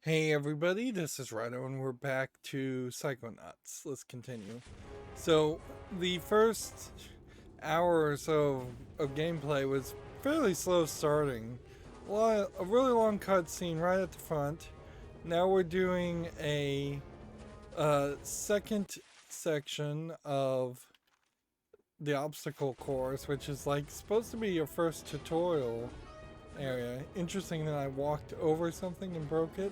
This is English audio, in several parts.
Hey everybody, this is Rydo and we're back to Psychonauts. Let's continue. So, the first hour or so of gameplay was fairly slow starting. A really long cutscene right at the front. Now we're doing a second section of the obstacle course, which is like supposed to be your first tutorial area. Interesting that I walked over something and broke it.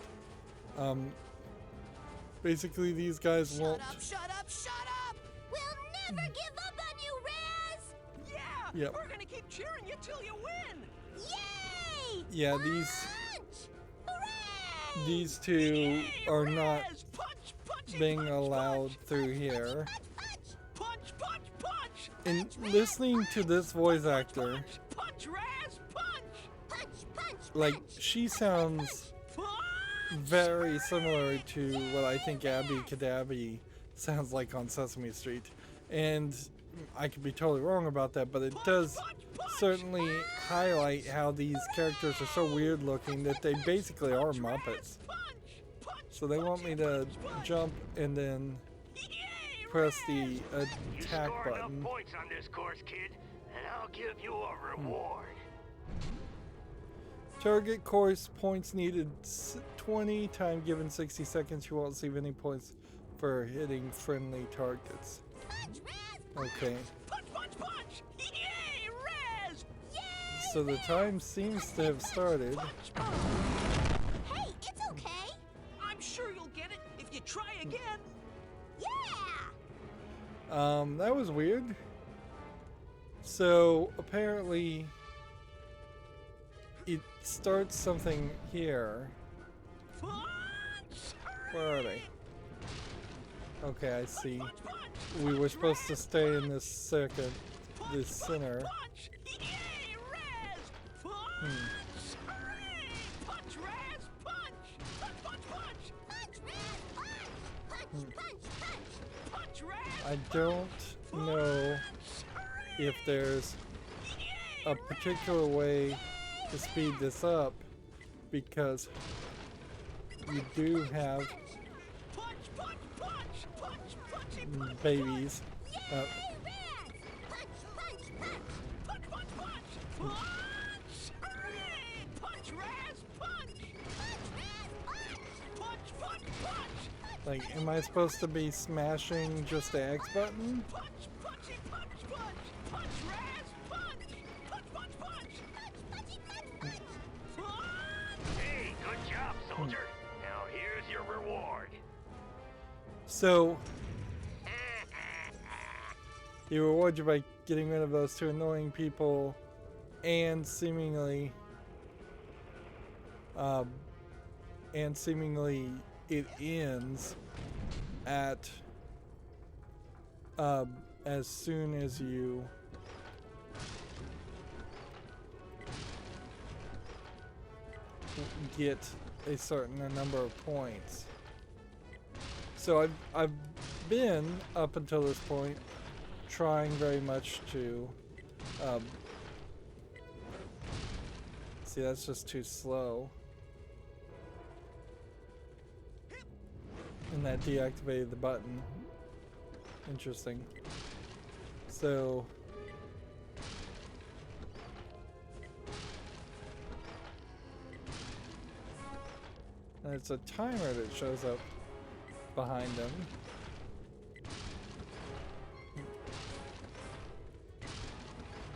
Basically, these guys won't. Shut up, shut up! We'll never give up on you, Raz! Yeah! Yep. We're gonna keep cheering you till you win! Yay! Yeah, Punch! Hooray! these two Yay, are Raz! not Punch, punchy, being punch, allowed punch, through here. punch, punch, punch! And listening to this voice actor, Punch, Raz, punch! Punch, punch, like, punch! she sounds very similar to what I think Abby Cadabby sounds like on Sesame Street. And I could be totally wrong about that, but it does certainly highlight how these characters are so weird looking that they basically are Muppets. So they want me to jump and then press the attack You score button. enough points on this course, kid, and I'll give you a reward. Target course points needed 20, time given 60 seconds. You won't receive any points for hitting friendly targets. Punch, Raz! Punch! Okay, Punch, punch, punch! Yay, Raz! Yay! so the time seems to have started. Punch! Hey, it's okay! I'm sure you'll get it if you try again. Yeah! That was weird. So apparently it starts something here. Punch! Where are they? Okay, I see. Punch, punch! We were supposed to stay in this circuit, this center. Punch! Yay, Raz! Punch! Hooray! Punch, Raz! Punch! Punch, punch, punch! Punch, Raz! Punch! Punch, punch, punch! Punch, Raz! I don't know if there's a particular way to speed this up, because you do have Punch, punch, punch! Punch, punchy, punch! babies. Yay, Raz! Punch, punch, punch! Punch, punch, punch! Punch! Hooray! Punch, Raz! Punch! Punch, Raz! Punch! Punch, punch, punch! Like, am I supposed to be smashing just the X button? Punch, punchy, punch, punch! Punch, Raz! Punch! Punch, punch, punch! Punch, punchy, punch, punch! Punch! Hey, good job, soldier. Now here's your reward. So, you reward you by getting rid of those two annoying people, and seemingly it ends at as soon as you get a certain number of points. So I've been up until this point trying very much to see, that's just too slow, and that deactivated the button. Interesting. So there's a timer that shows up behind them.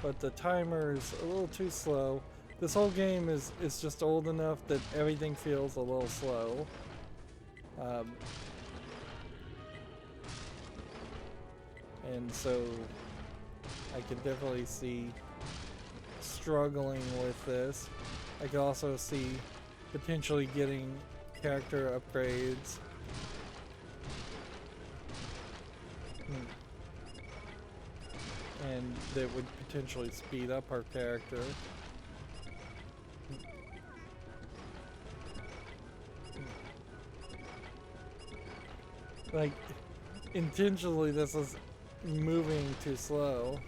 But the timer is a little too slow. This whole game is just old enough that everything feels a little slow. And so I can definitely see struggling with this. I can also see potentially getting character upgrades. And that would potentially speed up our character. Like, intentionally this is moving too slow.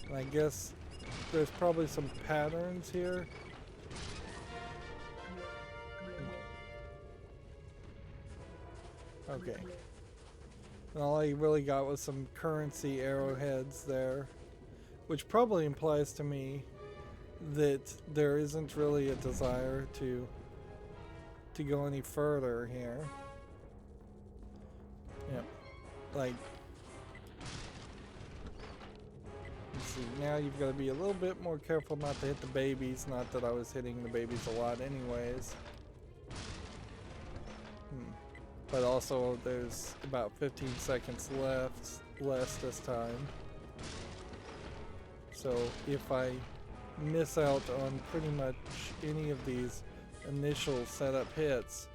And I guess there's probably some patterns here Okay. And all I really got was some currency arrowheads there, which probably implies to me that there isn't really a desire to go any further here. Yep. Like, let's see, now you've got to be a little bit more careful not to hit the babies. Not that I was hitting the babies a lot anyways. But also there's about 15 seconds less this time. So if I miss out on pretty much any of these initial setup hits,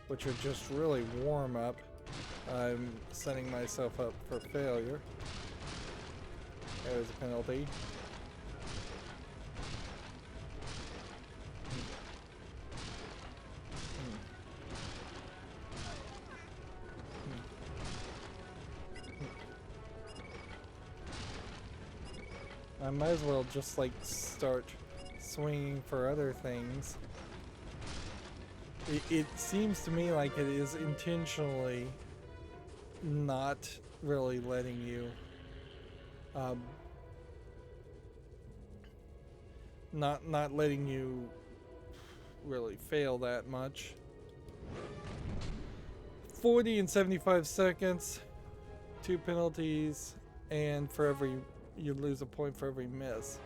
which are just really warm up, I'm setting myself up for failure. There's a penalty. I might as well just like start swinging for other things. It seems to me like it is intentionally not really letting you not letting you really fail that much. 40 and 75 seconds, 2 penalties, and for every you lose a point for every miss.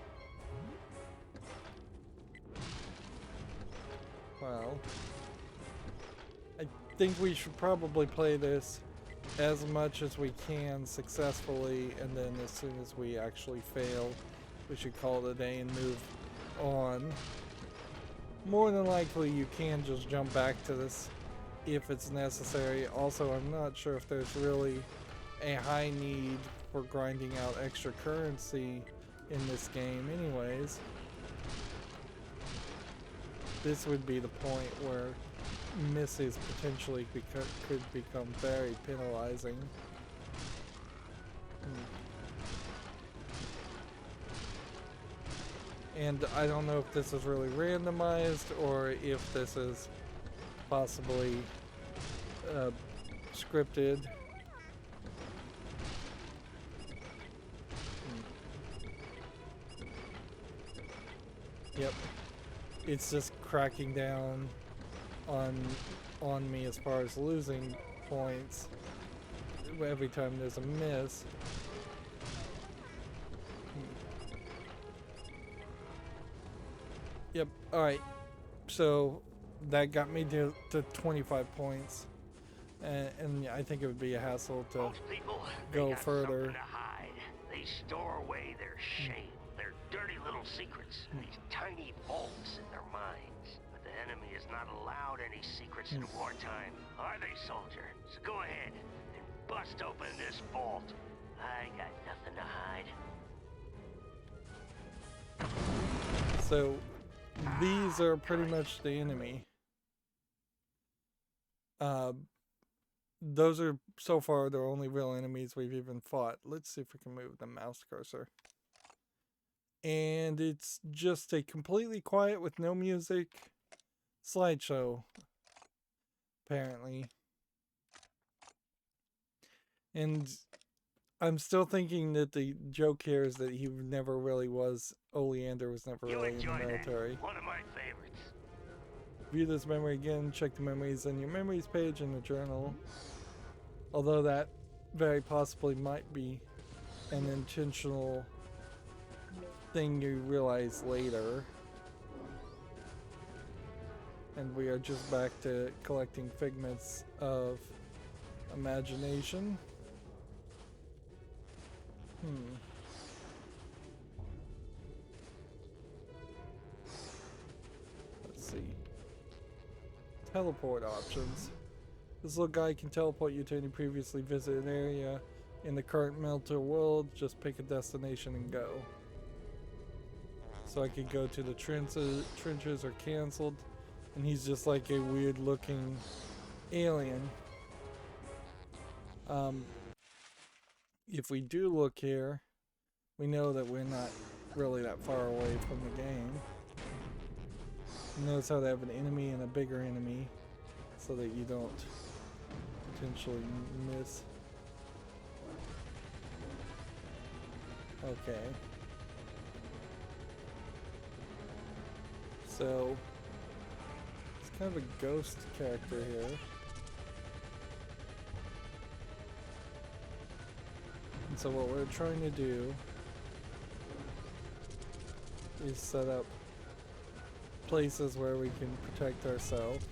Well, I think we should probably play this as much as we can successfully, and then as soon as we actually fail, we should call it a day and move on. More than likely you can just jump back to this if it's necessary. Also, I'm not sure if there's really a high need for grinding out extra currency in this game anyways. This would be the point where misses potentially could become very penalizing. And I don't know if this is really randomized or if this is possibly scripted. Yep, it's just cracking down on me as far as losing points every time there's a miss. Yep, alright, so that got me to 25 points, and I think it would be a hassle to Most people, go they got further. something to hide. They store away their shame, their dirty little secrets, in these tiny vaults in their minds. But the enemy is not allowed any secrets in wartime, are they, soldier? So go ahead and bust open this vault. I got nothing to hide. So these are pretty much the enemy. Those are so far the only real enemies we've even fought. Let's see if we can move the mouse cursor. And it's just a completely quiet with no music slideshow, apparently. And I'm still thinking that the joke here is that he never really was, Oleander was never You really in the enjoy military. that. One of my favorites. View this memory again, check the memories on your memories page in the journal. Although that very possibly might be an intentional thing you realize later. And we are just back to collecting figments of imagination. Let's see. Teleport options. This little guy can teleport you to any previously visited area in the current mental world. Just pick a destination and go. So I could go to the trenches or canceled, and he's just like a weird looking alien. If we do look here, we know that we're not really that far away from the game. Notice how they have an enemy and a bigger enemy, so that you don't potentially miss. Okay. So, it's kind of a ghost character here. And so what we're trying to do is set up places where we can protect ourselves.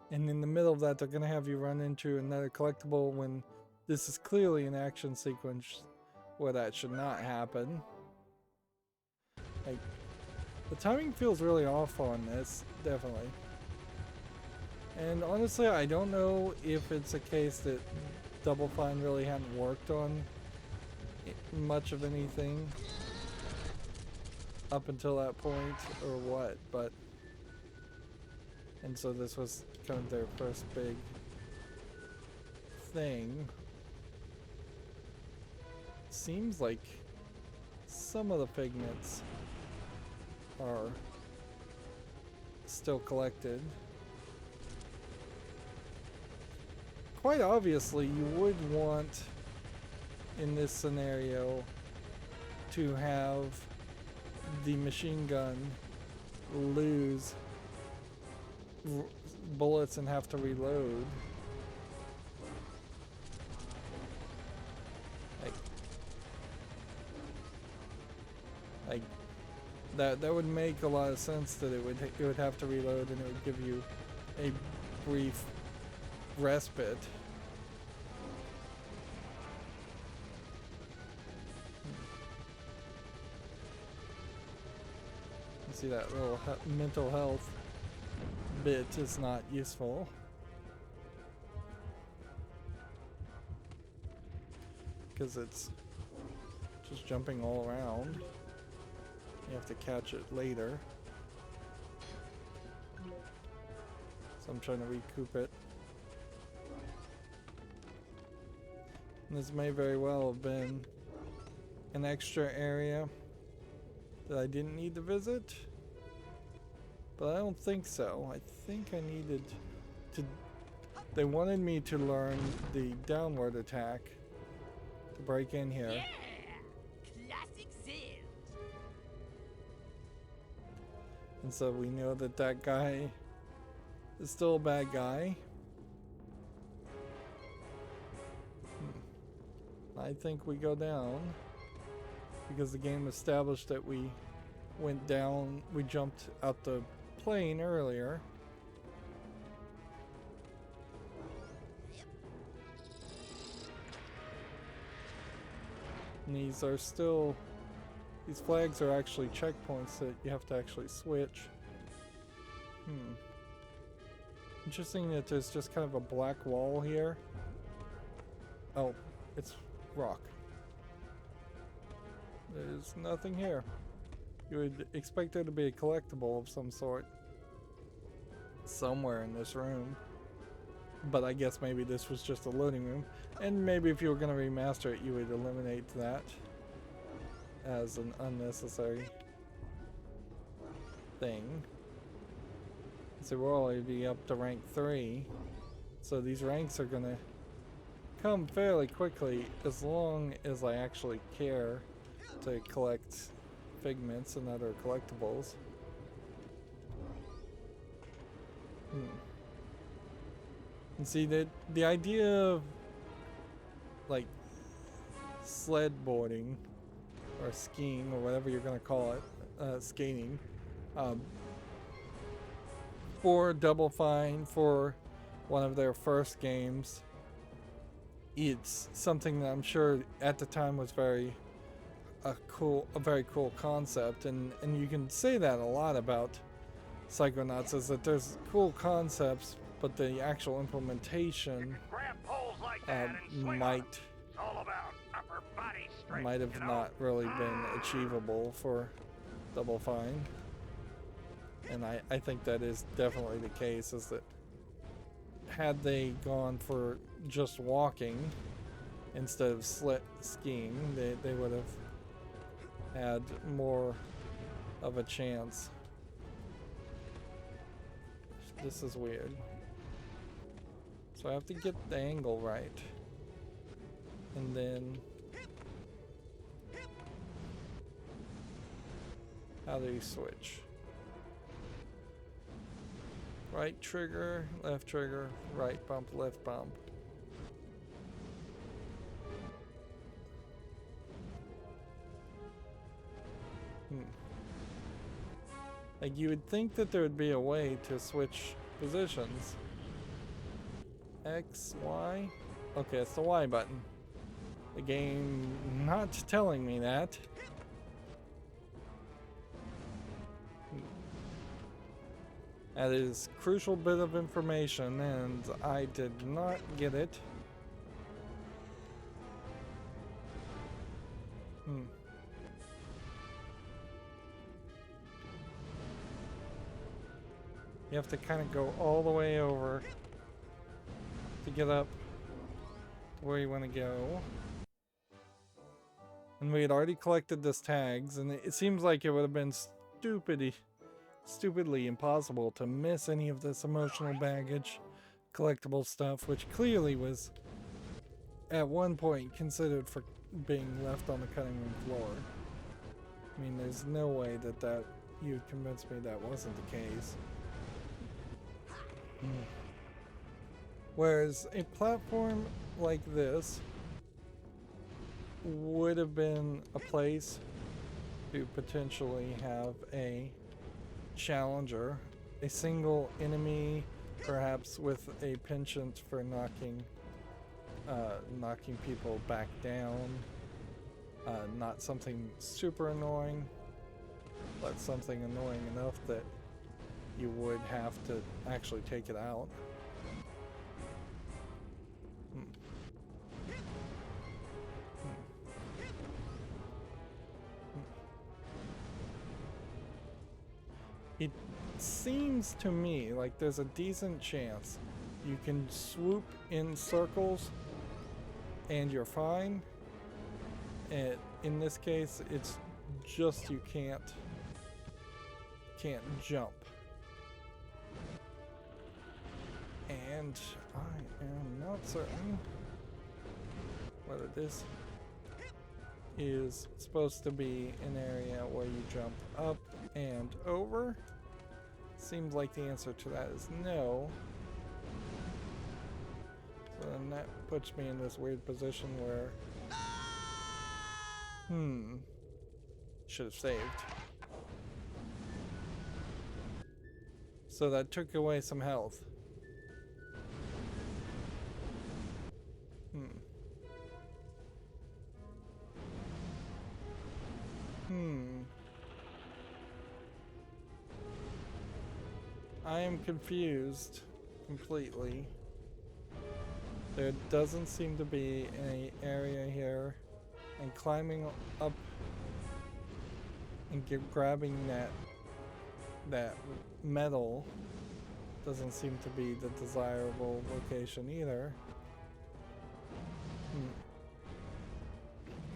And in the middle of that, they're going to have you run into another collectible when this is clearly an action sequence where that should not happen. Like, the timing feels really off on this, definitely. And honestly, I don't know if it's a case that Double Fine really hadn't worked on much of anything up until that point or what, but and so this was kind of their first big thing. Seems like some of the pigments are still collected. Quite obviously, you would want in this scenario to have the machine gun lose bullets and have to reload. Like that would make a lot of sense that it would have to reload and it would give you a brief respite. See, that little mental health bit is not useful. Because it's just jumping all around. You have to catch it later. So I'm trying to recoup it. And this may very well have been an extra area that I didn't need to visit. But I don't think so. I think I needed to... They wanted me to learn the downward attack to break in here. Yeah! Classic Zen! And so we know that that guy is still a bad guy. I think we go down because the game established that we went down, we jumped out the plane earlier. And these are still, these flags are actually checkpoints that you have to actually switch. Interesting that there's just kind of a black wall here. Oh, it's rock. There's nothing here. You would expect there to be a collectible of some sort somewhere in this room. But I guess maybe this was just a loading room. And maybe if you were going to remaster it, you would eliminate that as an unnecessary thing. So we'll already be up to rank 3. So these ranks are going to come fairly quickly as long as I actually care to collect figments and other collectibles. And see, the idea of like sled boarding or skiing or whatever you're gonna call it, skating, for Double Fine, for one of their first games, it's something that I'm sure at the time was a very cool concept, and you can say that a lot about Psychonauts, is that there's cool concepts, but the actual implementation might have not really been achievable for Double Fine. And I think that is definitely the case, is that had they gone for just walking instead of skiing, they would have had more of a chance. This is weird. So I have to get the angle right. And then... how do you switch? Right trigger, right bump, left bump. Like, you would think that there would be a way to switch positions. X, Y? Okay, it's the Y button. The game not telling me that. That is a crucial bit of information, and I did not get it. You have to kind of go all the way over to get up to where you want to go. And we had already collected this tags, and it seems like it would have been stupidly impossible to miss any of this emotional baggage, collectible stuff, which clearly was at one point considered for being left on the cutting room floor. I mean, there's no way that you'd convince me that wasn't the case. Whereas a platform like this would have been a place to potentially have a challenger, a single enemy, perhaps with a penchant for knocking people back down. Not something super annoying, but something annoying enough that you would have to actually take it out. It seems to me like there's a decent chance you can swoop in circles and you're fine. And in this case, it's just you can't jump. And I am not certain whether this is supposed to be an area where you jump up and over. Seems like the answer to that is no. So then that puts me in this weird position where... should have saved. So that took away some health. I am confused completely. There doesn't seem to be any area here, and climbing up and grabbing that metal doesn't seem to be the desirable location either.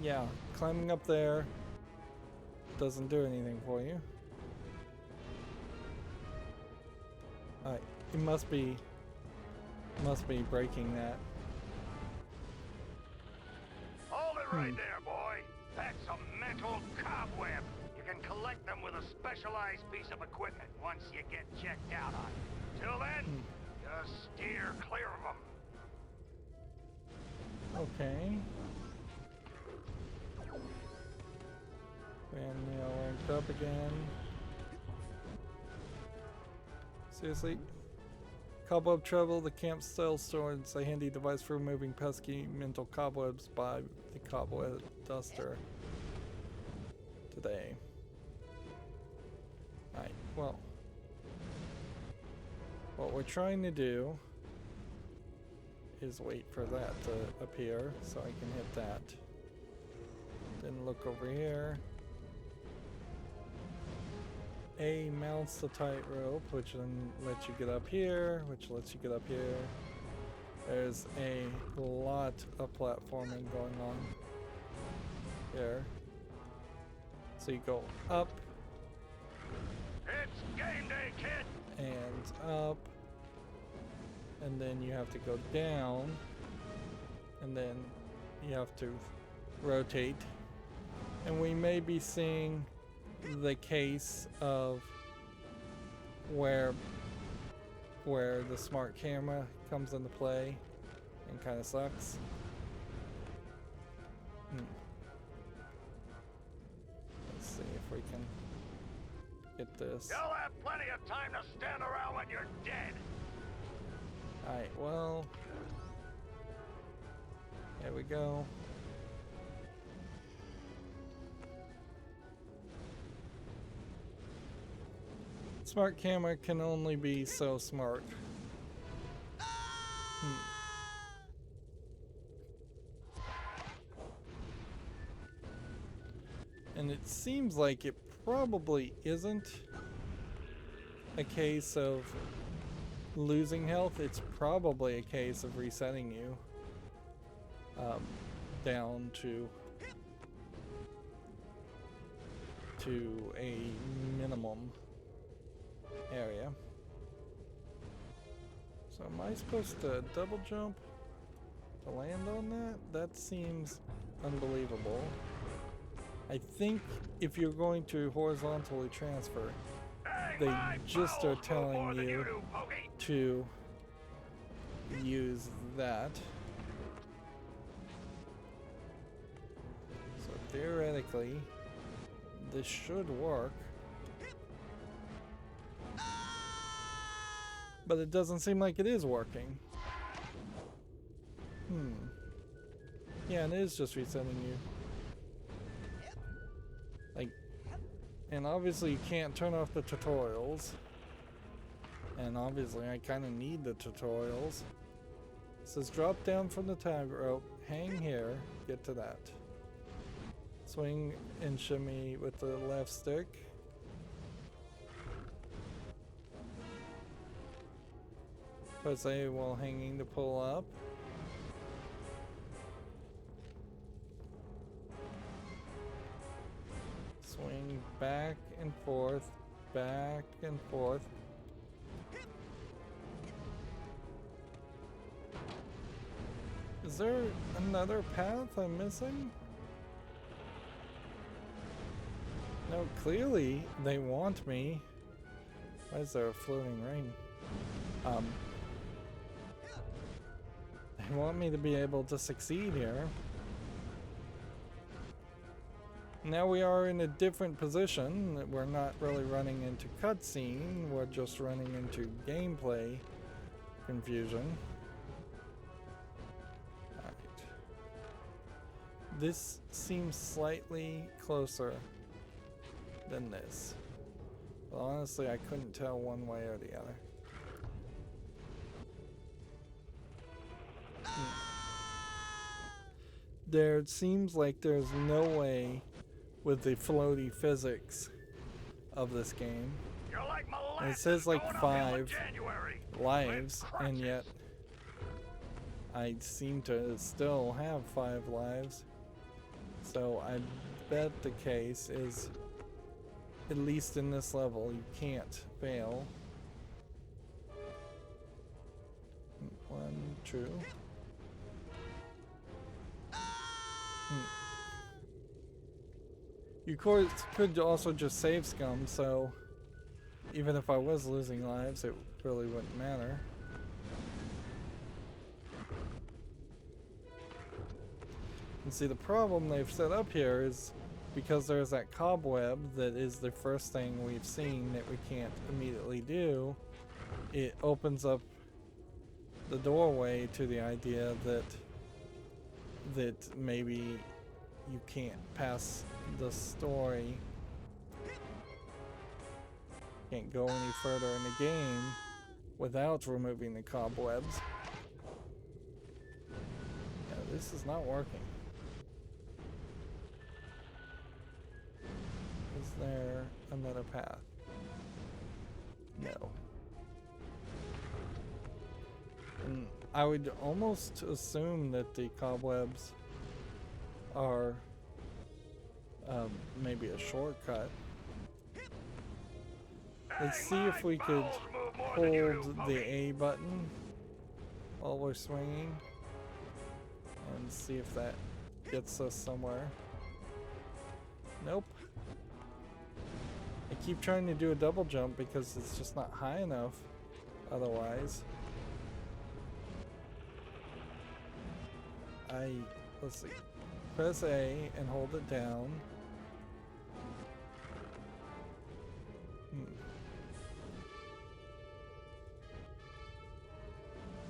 Yeah, climbing up there doesn't do anything for you. It must be breaking that. Hold it right there, boy. That's a mental cobweb. You can collect them with a specialized piece of equipment once you get checked out on it. Till then, just steer clear of them. Okay. And now ranked up again. Seriously? Cobweb Trouble, the camp style sword is a handy device for removing pesky mental cobwebs by the cobweb duster. Today. Alright, well. What we're trying to do is wait for that to appear so I can hit that. Then look over here. A mounts the tightrope, which then lets you get up here, which lets you get up here. There's a lot of platforming going on here. So you go up. It's game day, kid! and up, and then you have to go down, and then you have to rotate. And we may be seeing the case of where the smart camera comes into play and kind of sucks. Let's see if we can get this. You'll have plenty of time to stand around when you're dead. Alright, well, there we go. Smart camera can only be so smart. And it seems like it probably isn't a case of losing health. It's probably a case of resetting you down to a minimum area. So am I supposed to double jump to land on that? That seems unbelievable. I think if you're going to horizontally transfer, they just are telling you to use that. So theoretically, this should work. But it doesn't seem like it is working. Yeah, and it is just resetting you. Like, and obviously you can't turn off the tutorials. And obviously I kind of need the tutorials. It says drop down from the tightrope, hang here, get to that. Swing and shimmy with the left stick. Press A while hanging to pull up. Swing back and forth, back and forth. Is there another path I'm missing? No, clearly they want me. Why is there a floating ring? They want me to be able to succeed here. Now we are in a different position. We're not really running into cutscene, we're just running into gameplay confusion. Alright. This seems slightly closer than this. But honestly, I couldn't tell one way or the other. There seems like there's no way with the floaty physics of this game. And it says like 5 lives, and yet I seem to still have 5 lives. So I bet the case is, at least in this level, you can't fail. 1, true. You could also just save scum, so even if I was losing lives, it really wouldn't matter. And see, the problem they've set up here is because there's that cobweb that is the first thing we've seen that we can't immediately do, it opens up the doorway to the idea that maybe you can't pass the story, can't go any further in the game without removing the cobwebs. Yeah, this is not working. Is there another path? No. And I would almost assume that the cobwebs are maybe a shortcut. Let's see if we could move more than you do, hold the Pokey. A button while we're swinging and see if that gets us somewhere. Nope. I keep trying to do a double jump because it's just not high enough otherwise. Let's see. Press A and hold it down.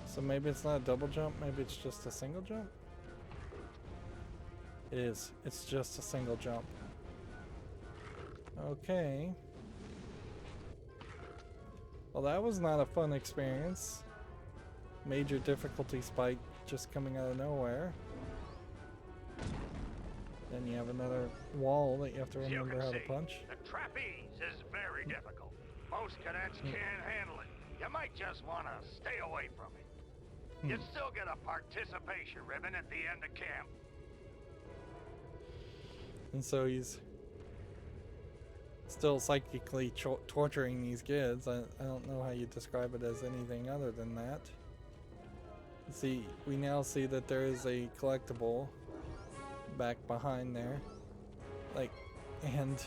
So maybe it's not a double jump, maybe it's just a single jump? It is. It's just a single jump. Okay. Well, that was not a fun experience. Major difficulty spike just coming out of nowhere. Then you have another wall that you have to remember how to punch. The trapeze is very difficult. Most cadets can't handle it. You might just want to stay away from it. You still get a participation ribbon at the end of camp. And so he's still psychically torturing these kids. I don't know how you describe it as anything other than that. See, we now see that there is a collectible back behind there. And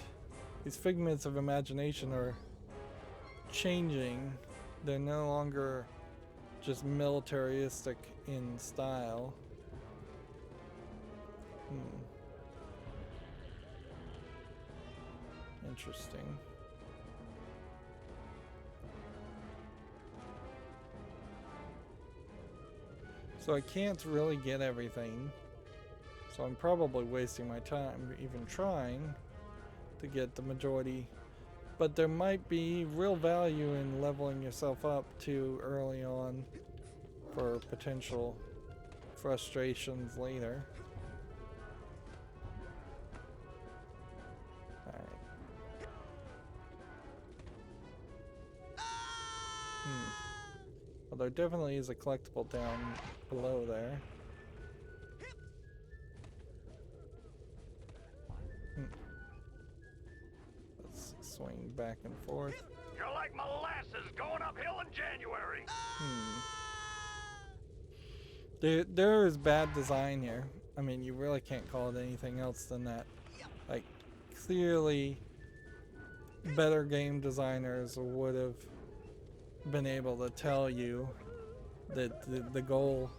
these figments of imagination are changing. They're no longer just militaristic in style. Interesting. So I can't really get everything. So I'm probably wasting my time even trying to get the majority. But there might be real value in leveling yourself up too early on for potential frustrations later. Alright. Well, there definitely is a collectible down below there. Let's swing back and forth. You're like molasses going uphill in January. There is bad design here. I mean, you really can't call it anything else than that. Like, clearly, better game designers would have been able to tell you that the goal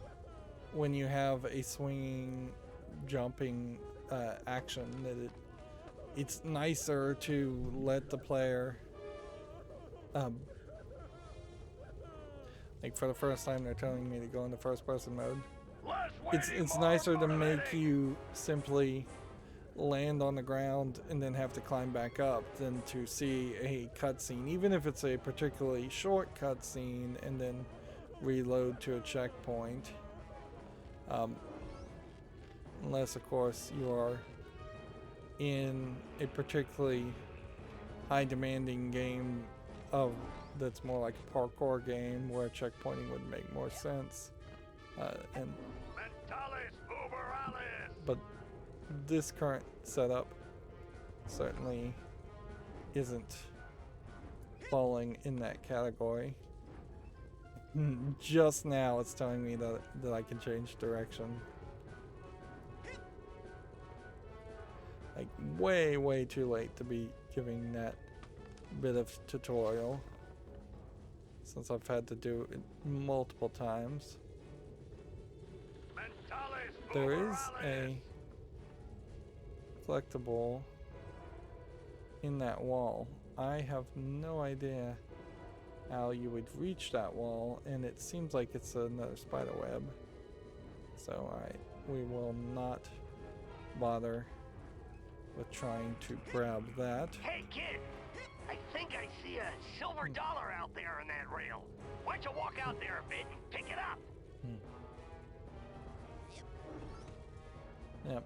when you have a swinging, jumping action, that it's nicer to let the player like for the first time they're telling me to go into first person mode. It's nicer to make you simply land on the ground and then have to climb back up than to see a cutscene, even if it's a particularly short cutscene, and then reload to a checkpoint. Unless, of course, you are in a particularly high demanding game that's more like a parkour game where checkpointing would make more sense. But this current setup certainly isn't falling in that category. Just now it's telling me that I can change direction. Like way too late to be giving that bit of tutorial, since I've had to do it multiple times. There is a collectible in that wall. I have no idea how you would reach that wall, and it seems like it's another spider web. So alright, we will not bother with trying to grab that. Hey kid, I think I see a silver dollar out there in that rail. Why don't you walk out there a bit and pick it up? Yep.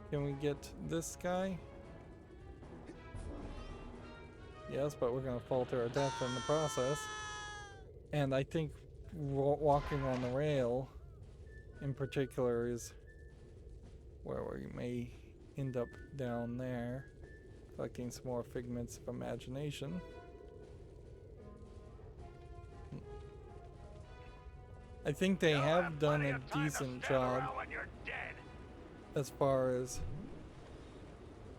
Can we get this guy? Yes, but we're gonna fall to our death in the process. And I think walking on the rail in particular is where we may end up down there, collecting some more figments of imagination. I think they You'll have done plenty a of time to decent stand job around when you're dead. as far as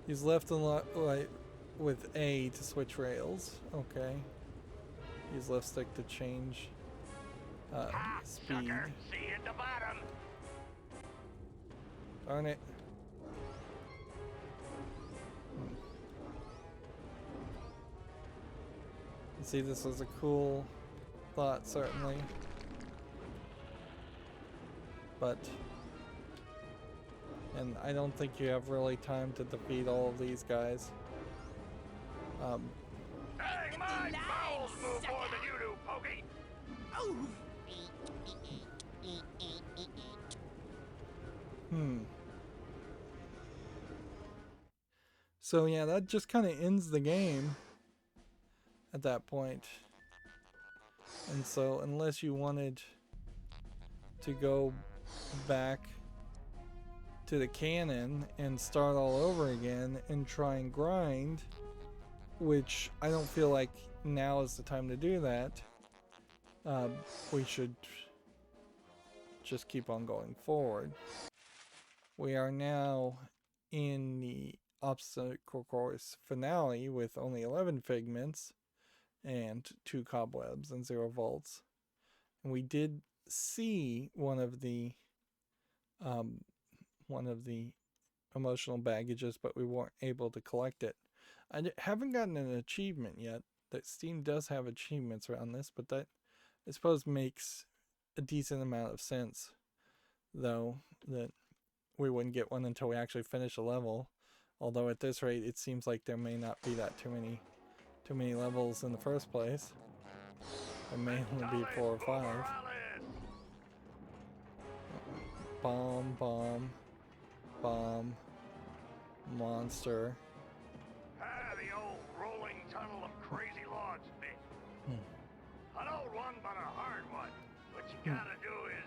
he's left a lot like with A to switch rails. Okay. Use left stick to change Ha, speed. sucker. See you at the bottom. Darn it. See, this was a cool thought, certainly. But, and I don't think you have really time to defeat all of these guys. Hey, my bowels move more than you do, Pokey. Oh, So yeah, that just kind of ends the game at that point. And so unless you wanted to go back to the canon and start all over again and try and grind, which I don't feel like now is the time to do that, we should just keep on going forward. We are now in the obstacle course finale with only 11 figments and 2 cobwebs and 0 volts. And we did see one of the emotional baggages, but we weren't able to collect it. I haven't gotten an achievement yet. That Steam does have achievements around this, but that I suppose makes a decent amount of sense, though, that we wouldn't get one until we actually finish a level. Although at this rate, it seems like there may not be that too many levels in the first place. There may only be 4 or 5. Bomb, bomb, bomb, monster. Ah, the old rolling tunnel of crazy logs bit. An old one, but a hard one. What you gotta do is...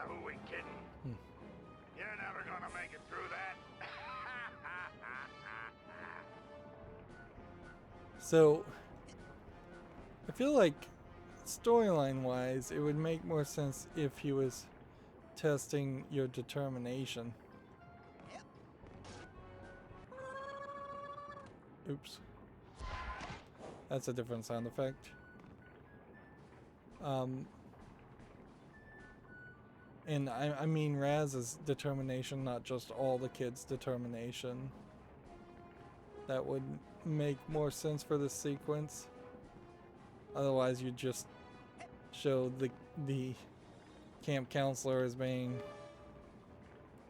who we kidding? You're never gonna make it through that. So, I feel like storyline wise, it would make more sense if he was testing your determination. Oops. That's a different sound effect. And I mean Raz's determination, not just all the kids' determination. That would make more sense for this sequence. Otherwise, you just show the camp counselor as being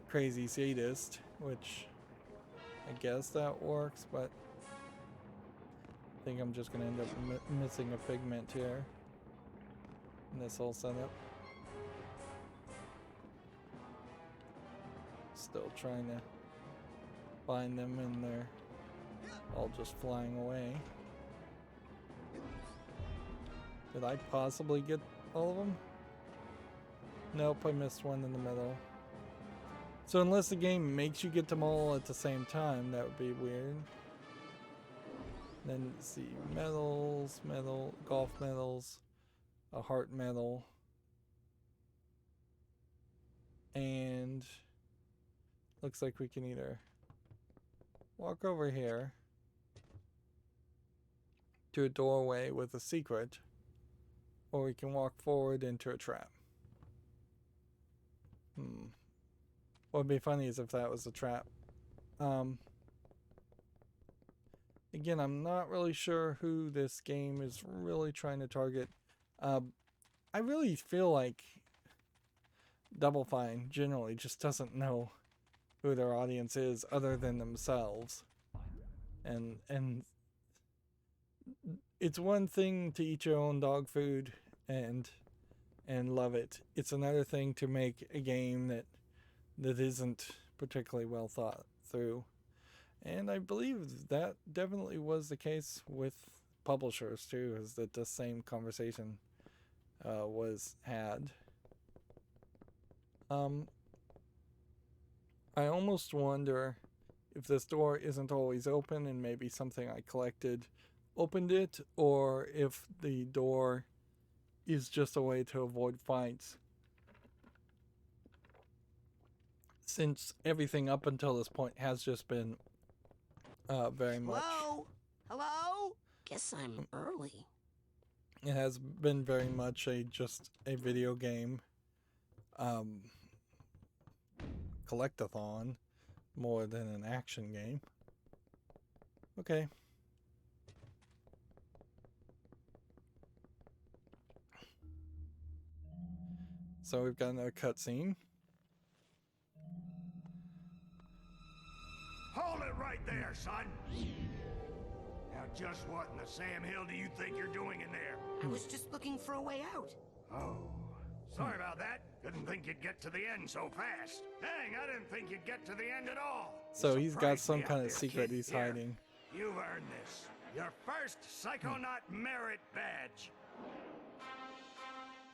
crazy sadist, which I guess that works, but I think I'm just gonna end up missing a figment here in this whole setup. Still trying to find them, and they're all just flying away. Did I possibly get all of them? Nope, I missed one in the middle. So unless the game makes you get them all at the same time, that would be weird. Then see, medals, golf medals, a heart medal, and looks like we can either walk over here to a doorway with a secret, or we can walk forward into a trap. What would be funny is if that was a trap. Again, I'm not really sure who this game is really trying to target. I really feel like Double Fine generally just doesn't know who their audience is other than themselves. And it's one thing to eat your own dog food and love it. It's another thing to make a game that isn't particularly well thought through. And I believe that definitely was the case with publishers too, is that the same conversation was had. I almost wonder if this door isn't always open and maybe something I collected opened it or if the door is just a way to avoid fights. Since everything up until this point has just been very much. Hello? Hello? Guess I'm early. It has been very much just a video game collectathon more than an action game. Okay. So we've got another cutscene. Hold it right there, son. Now, just what in the Sam Hill do you think you're doing in there? I was just looking for a way out. Oh, sorry about that. Didn't think you'd get to the end so fast. Dang, I didn't think you'd get to the end at all. So he's got Surprised some me out kind of there, secret kid. he's Here, hiding. You've earned this. Your first Psychonaut merit badge.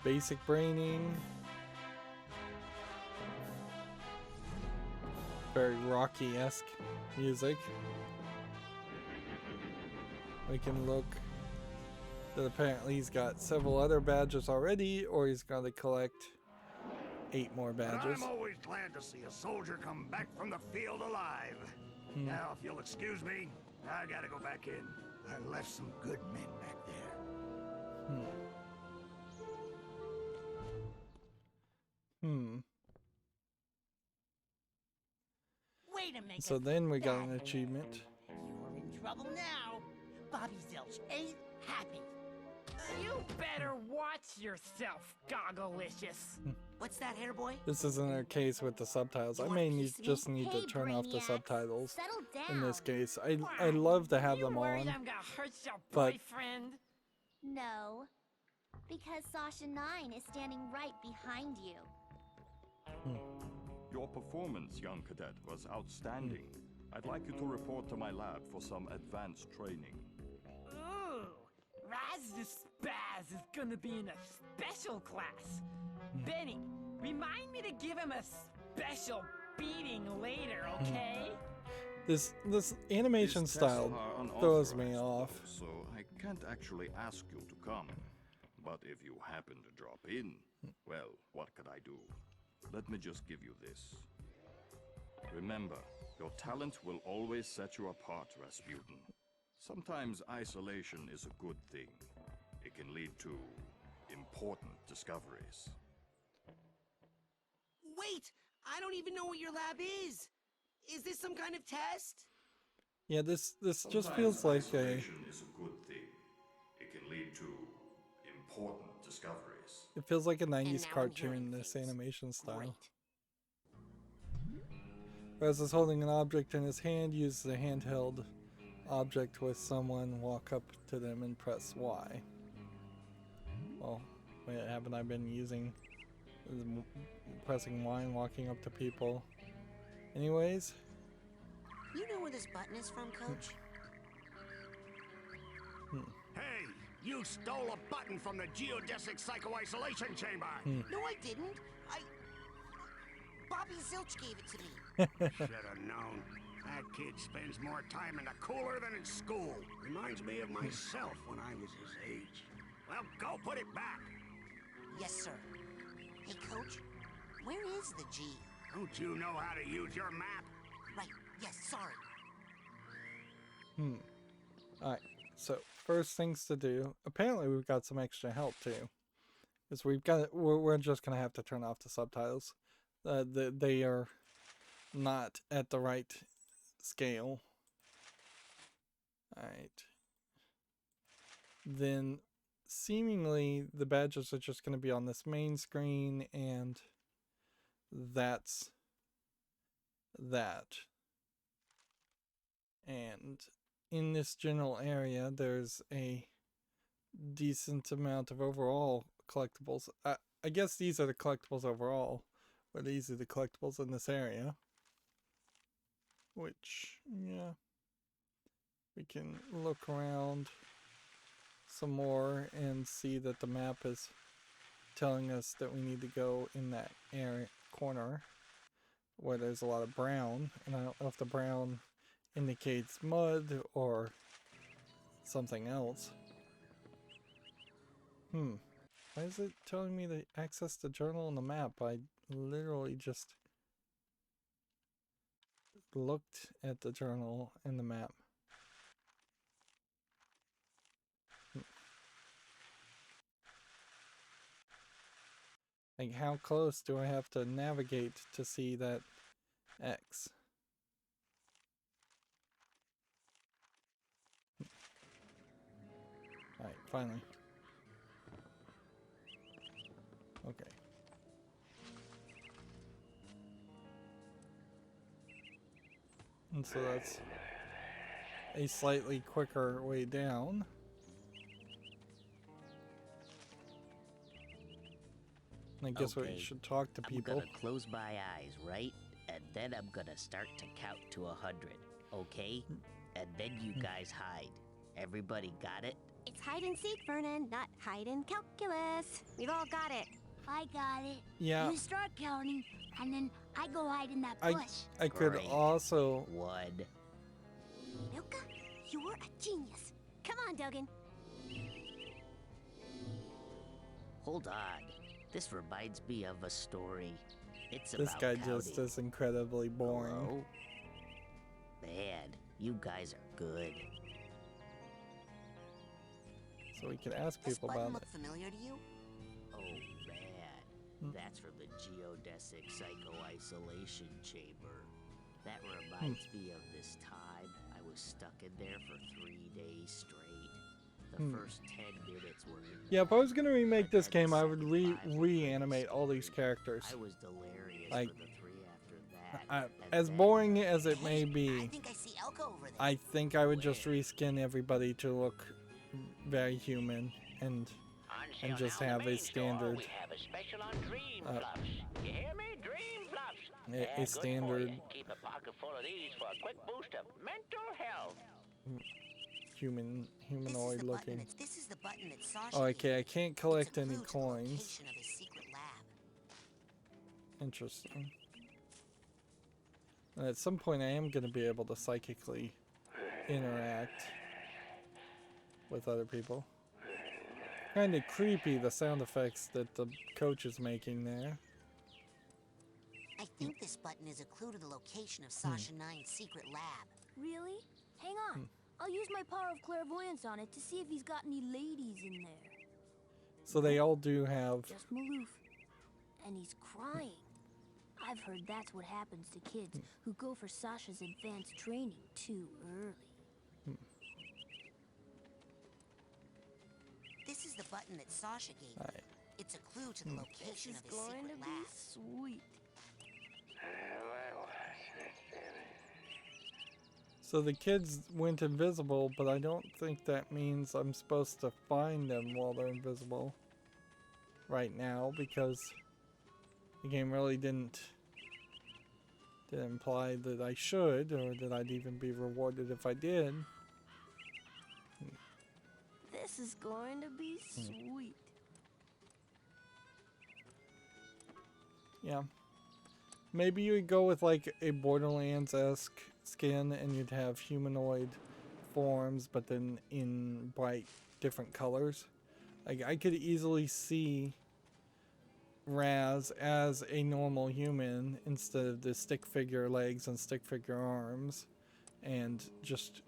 Basic braining. Very Rocky-esque music. We can look that apparently he's got several other badges already, or he's got to collect 8 more But badges. I'm always glad to see a soldier come back from the field alive. Now, if you'll excuse me, I gotta go back in. I left some good men back there. Way to make So us then we got an bad. achievement. You're in trouble now. Bobby Zilch ain't happy. You better watch yourself, Gogglelicious. What's that, hair boy? This isn't a case with the subtitles. I You may want a need, piece of me? just need to Hey, turn off the Brainiacs, subtitles settle down. in this case. I love to have you them worried on. I'm gonna hurt your but- boyfriend? No, because Sasha 9 is standing right behind you. Your performance, young cadet, was outstanding. I'd like you to report to my lab for some advanced training. Ooh, Raz the Spaz is gonna be in a special class. Benny, remind me to give him a special beating later, okay? This animation These tests style are throws me unauthorized, off. though, so I can't actually ask you to come. But if you happen to drop in, well, what could I do? Let me just give you this. Remember, your talent will always set you apart, Razputin. Sometimes isolation is a good thing. It can lead to important discoveries. Wait, I don't even know what your lab is. Is this some kind of test? Yeah, this just Sometimes feels like a isolation is a good thing. It can lead to important discoveries. it feels like a 90s now I'm cartoon, hearing this things. animation style. Great. Raz is holding an object in his hand, uses a handheld object with someone, walk up to them and press Y. Well, wait, haven't I been using pressing Y and walking up to people? Anyways, You know where this button is from, Coach? Hey, you stole a button from the geodesic psycho-isolation chamber. No, I didn't. Bobby Zilch gave it to me. Should have known. That kid spends more time in the cooler than in school. Reminds me of myself when I was his age. Well, go put it back. Yes, sir. Hey, Coach, where is the G? Don't you know how to use your map? Right, yes, sorry. alright. So first things to do. Apparently we've got some extra help too. Because we're just gonna have to turn off the subtitles. They are not at the right scale. Alright. Then seemingly the badges are just going to be on this main screen, and that's that. And in this general area there's a decent amount of overall collectibles. I guess these are the collectibles overall, but these are the collectibles in this area. Which, yeah, we can look around some more and see that the map is telling us that we need to go in that area corner where there's a lot of brown, and I don't know if the brown indicates mud or something else. Why is it telling me to access the journal on the map? I literally just looked at the journal and the map. Like, how close do I have to navigate to see that X? Alright, finally. Okay. And so that's a slightly quicker way down. I guess we should talk to people. I'm gonna close my eyes, right? And then I'm gonna start to count to 100, okay? And then you guys hide. Everybody got it? It's hide and seek, Vernon, not hide and calculus. We've all got it. I got it. Yeah. You start counting, and then I go hide in that bush. I could Great. also... 1. Milka, you're a genius. Come on, Duggan. Hold on. This reminds me of a story. It's This about guy counting. just is incredibly boring. Hello? Man, you guys are good. So we could ask This people button about look it. familiar to you? Oh man, that's from the geodesic psycho-isolation chamber. That reminds me of this time I was stuck in there for 3 days straight. The first 10 minutes were Yeah, if I was gonna remake this and then game, I would 75 were reanimate all these straight. characters. I was delirious Like, for the 3 after that. and As then- boring as it may I be, think I see Elka over there. I think I would just reskin everybody to look very human and just have a standard, We have a special on dream uh, fluffs. You hear me? Dream fluffs. a They're good for standard you. Keep a pocket full of these for a quick boost of mental health. humanoid This looking. is the button that Sasha Oh, gave okay, me. I can't It's a collect any clue to the coins. location of his secret lab. Interesting. And at some point I am going to be able to psychically interact with other people. Kind of creepy, the sound effects that the coach is making there. I think this button is a clue to the location of Sasha 9's secret lab. Really? Hang on. I'll use my power of clairvoyance on it to see if he's got any ladies in there. So they all do have... Just Maloof. And he's crying. I've heard that's what happens to kids who go for Sasha's advanced training too early. This is the button that Sasha gave me. Alright. It's a clue to the location This of is his going to secret be lab. sweet. So the kids went invisible, but I don't think that means I'm supposed to find them while they're invisible right now, because the game really didn't imply that I should, or that I'd even be rewarded if I did. This is going to be sweet. Yeah. Maybe you would go with like a Borderlands-esque skin and you'd have humanoid forms, but then in bright different colors. Like, I could easily see Raz as a normal human instead of the stick figure legs and stick figure arms, and just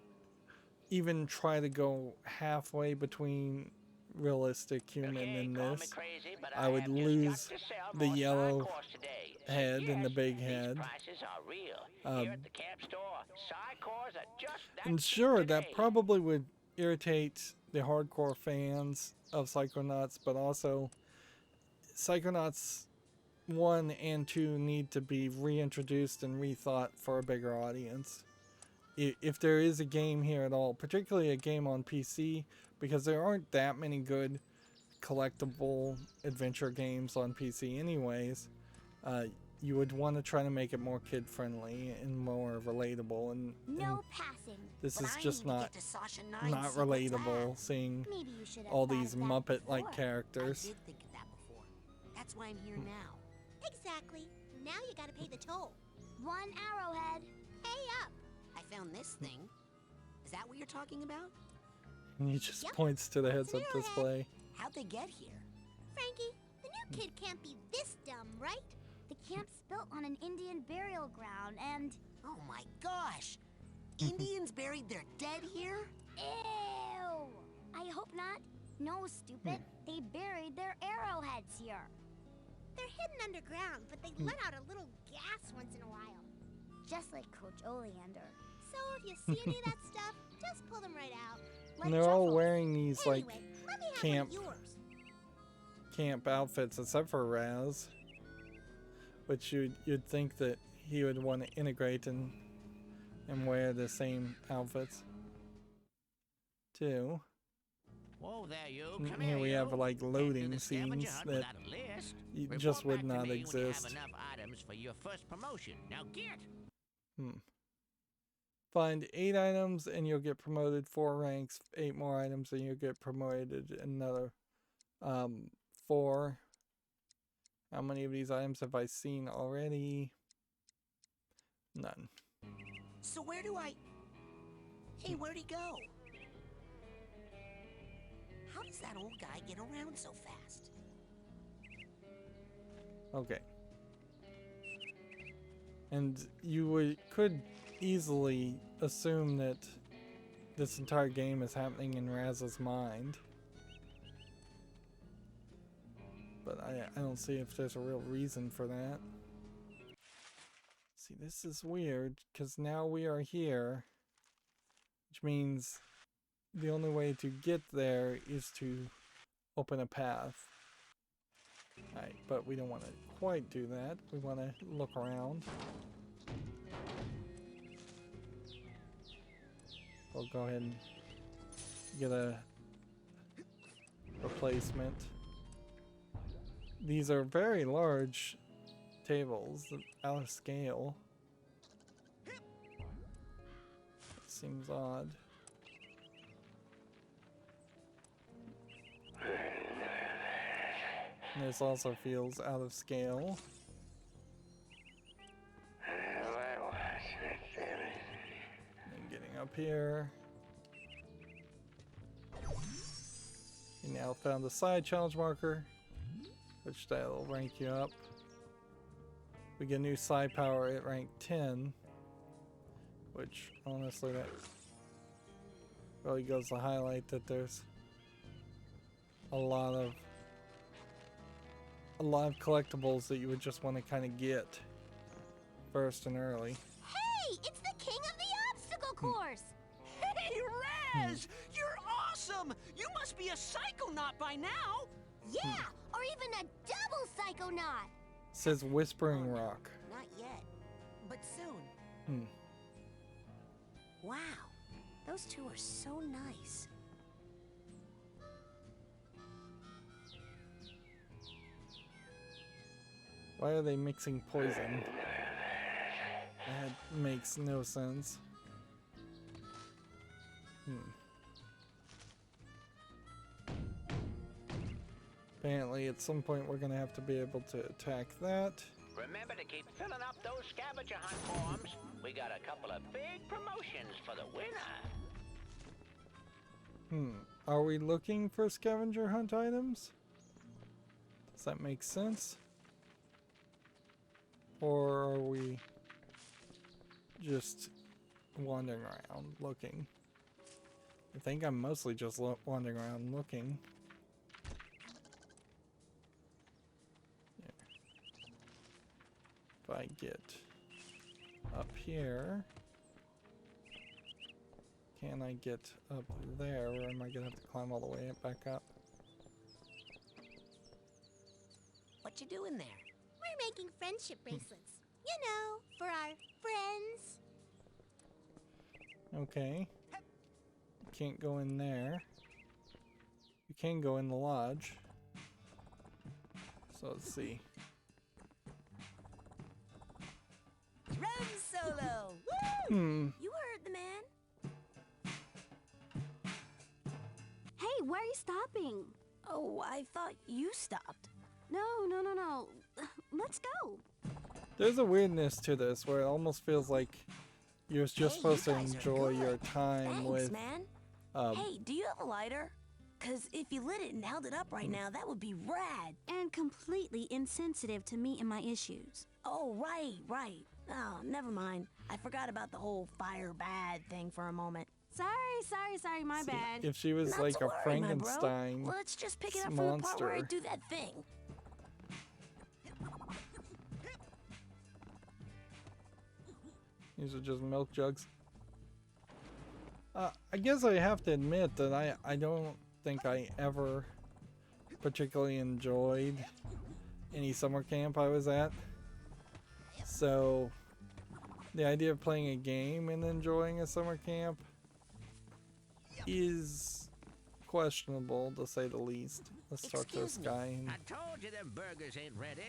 even try to go halfway between realistic human and this. I would lose the yellow head and the big head. And sure, that probably would irritate the hardcore fans of Psychonauts, but also Psychonauts 1 and 2 need to be reintroduced and rethought for a bigger audience. If there is a game here at all, particularly a game on PC, because there aren't that many good collectible adventure games on PC anyways, you would want to try to make it more kid-friendly and more relatable, and No passing. this But is I just need to not get to Sasha 9's not secret relatable, lab. seeing Maybe you should have all thought these of that Muppet-like before. I characters. did think of that before. That's why I'm here now. Exactly. Now you gotta pay the toll. 1 arrowhead. Pay up. I found this thing. Is that what you're talking about? And he just points to the heads-up display. How'd they get here? Frankie, the new kid can't be this dumb, right? The camp's built on an Indian burial ground and... Oh my gosh! Indians buried their dead here? Ew! I hope not. No, stupid. They buried their arrowheads here. They're hidden underground, but they let out a little gas once in a while. Just like Coach Oleander. So if you see any of that stuff, just pull them right out. And they're all truffles. wearing these like Anyway, let me have camp one of yours. camp outfits, except for Raz, which you'd think that he would want to integrate and wear the same outfits too. Whoa there, you. And Come here we have you. like Can't do loading the scavenger scenes hunt that without a list. Report just would back to not me when you have exist. enough items for your first promotion. Now get. Find 8 items and you'll get promoted 4 ranks. 8 more items and you'll get promoted another 4. How many of these items have I seen already? None. So where do I... Hey, where'd he go? How does that old guy get around so fast? Okay. And you could easily assume that this entire game is happening in Raz's mind. But I don't see if there's a real reason for that. See, this is weird, because now we are here, which means the only way to get there is to open a path. Alright, but we don't want to quite do that. We want to look around. We'll go ahead and get a replacement. These are very large tables, out of scale. Seems odd. And this also feels out of scale. And getting up here. You now found the side challenge marker, which that'll rank you up. We get a new side power at rank 10, which honestly that really goes to highlight that there's a lot of collectibles that you would just want to kind of get first and early. Hey, it's the king of the obstacle course! Hey, Raz! You're awesome! You must be a Psychonaut by now! Yeah, or even a double Psychonaut! Says Whispering Rock. Not yet, but soon. Wow, those two are so nice. Why are they mixing poison? That makes no sense. Apparently at some point we're gonna have to be able to attack that. Remember to keep filling up those scavenger hunt forms. We got a couple of big promotions for the winner. Are we looking for scavenger hunt items? Does that make sense? Or are we just wandering around looking? I think I'm mostly just wandering around looking. Yeah. If I get up here, can I get up there, or am I gonna have to climb all the way back up? What you doing there? We're making friendship bracelets. You know, for our friends. Okay. You can't go in there. You can go in the lodge. So let's see. Run solo! You heard the man. Hey, where are you stopping? Oh, I thought you stopped. No. Let's go. There's a weirdness to this where it almost feels like you're just supposed to you guys are enjoy good. your time Thanks, with man. Hey, do you have a lighter? Cause if you lit it and held it up right now, that would be rad. And completely insensitive to me and my issues. Oh, right. Oh, never mind. I forgot about the whole fire bad thing for a moment. Sorry, my bad. If she was Not like to a worry, my bro. Frankenstein Let's just pick it up from the part where I monster. do that thing. These are just milk jugs. I guess I have to admit that I don't think I ever particularly enjoyed any summer camp I was at. So the idea of playing a game and enjoying a summer camp is questionable, to say the least. Let's talk to this guy and I told you them burgers ain't ready.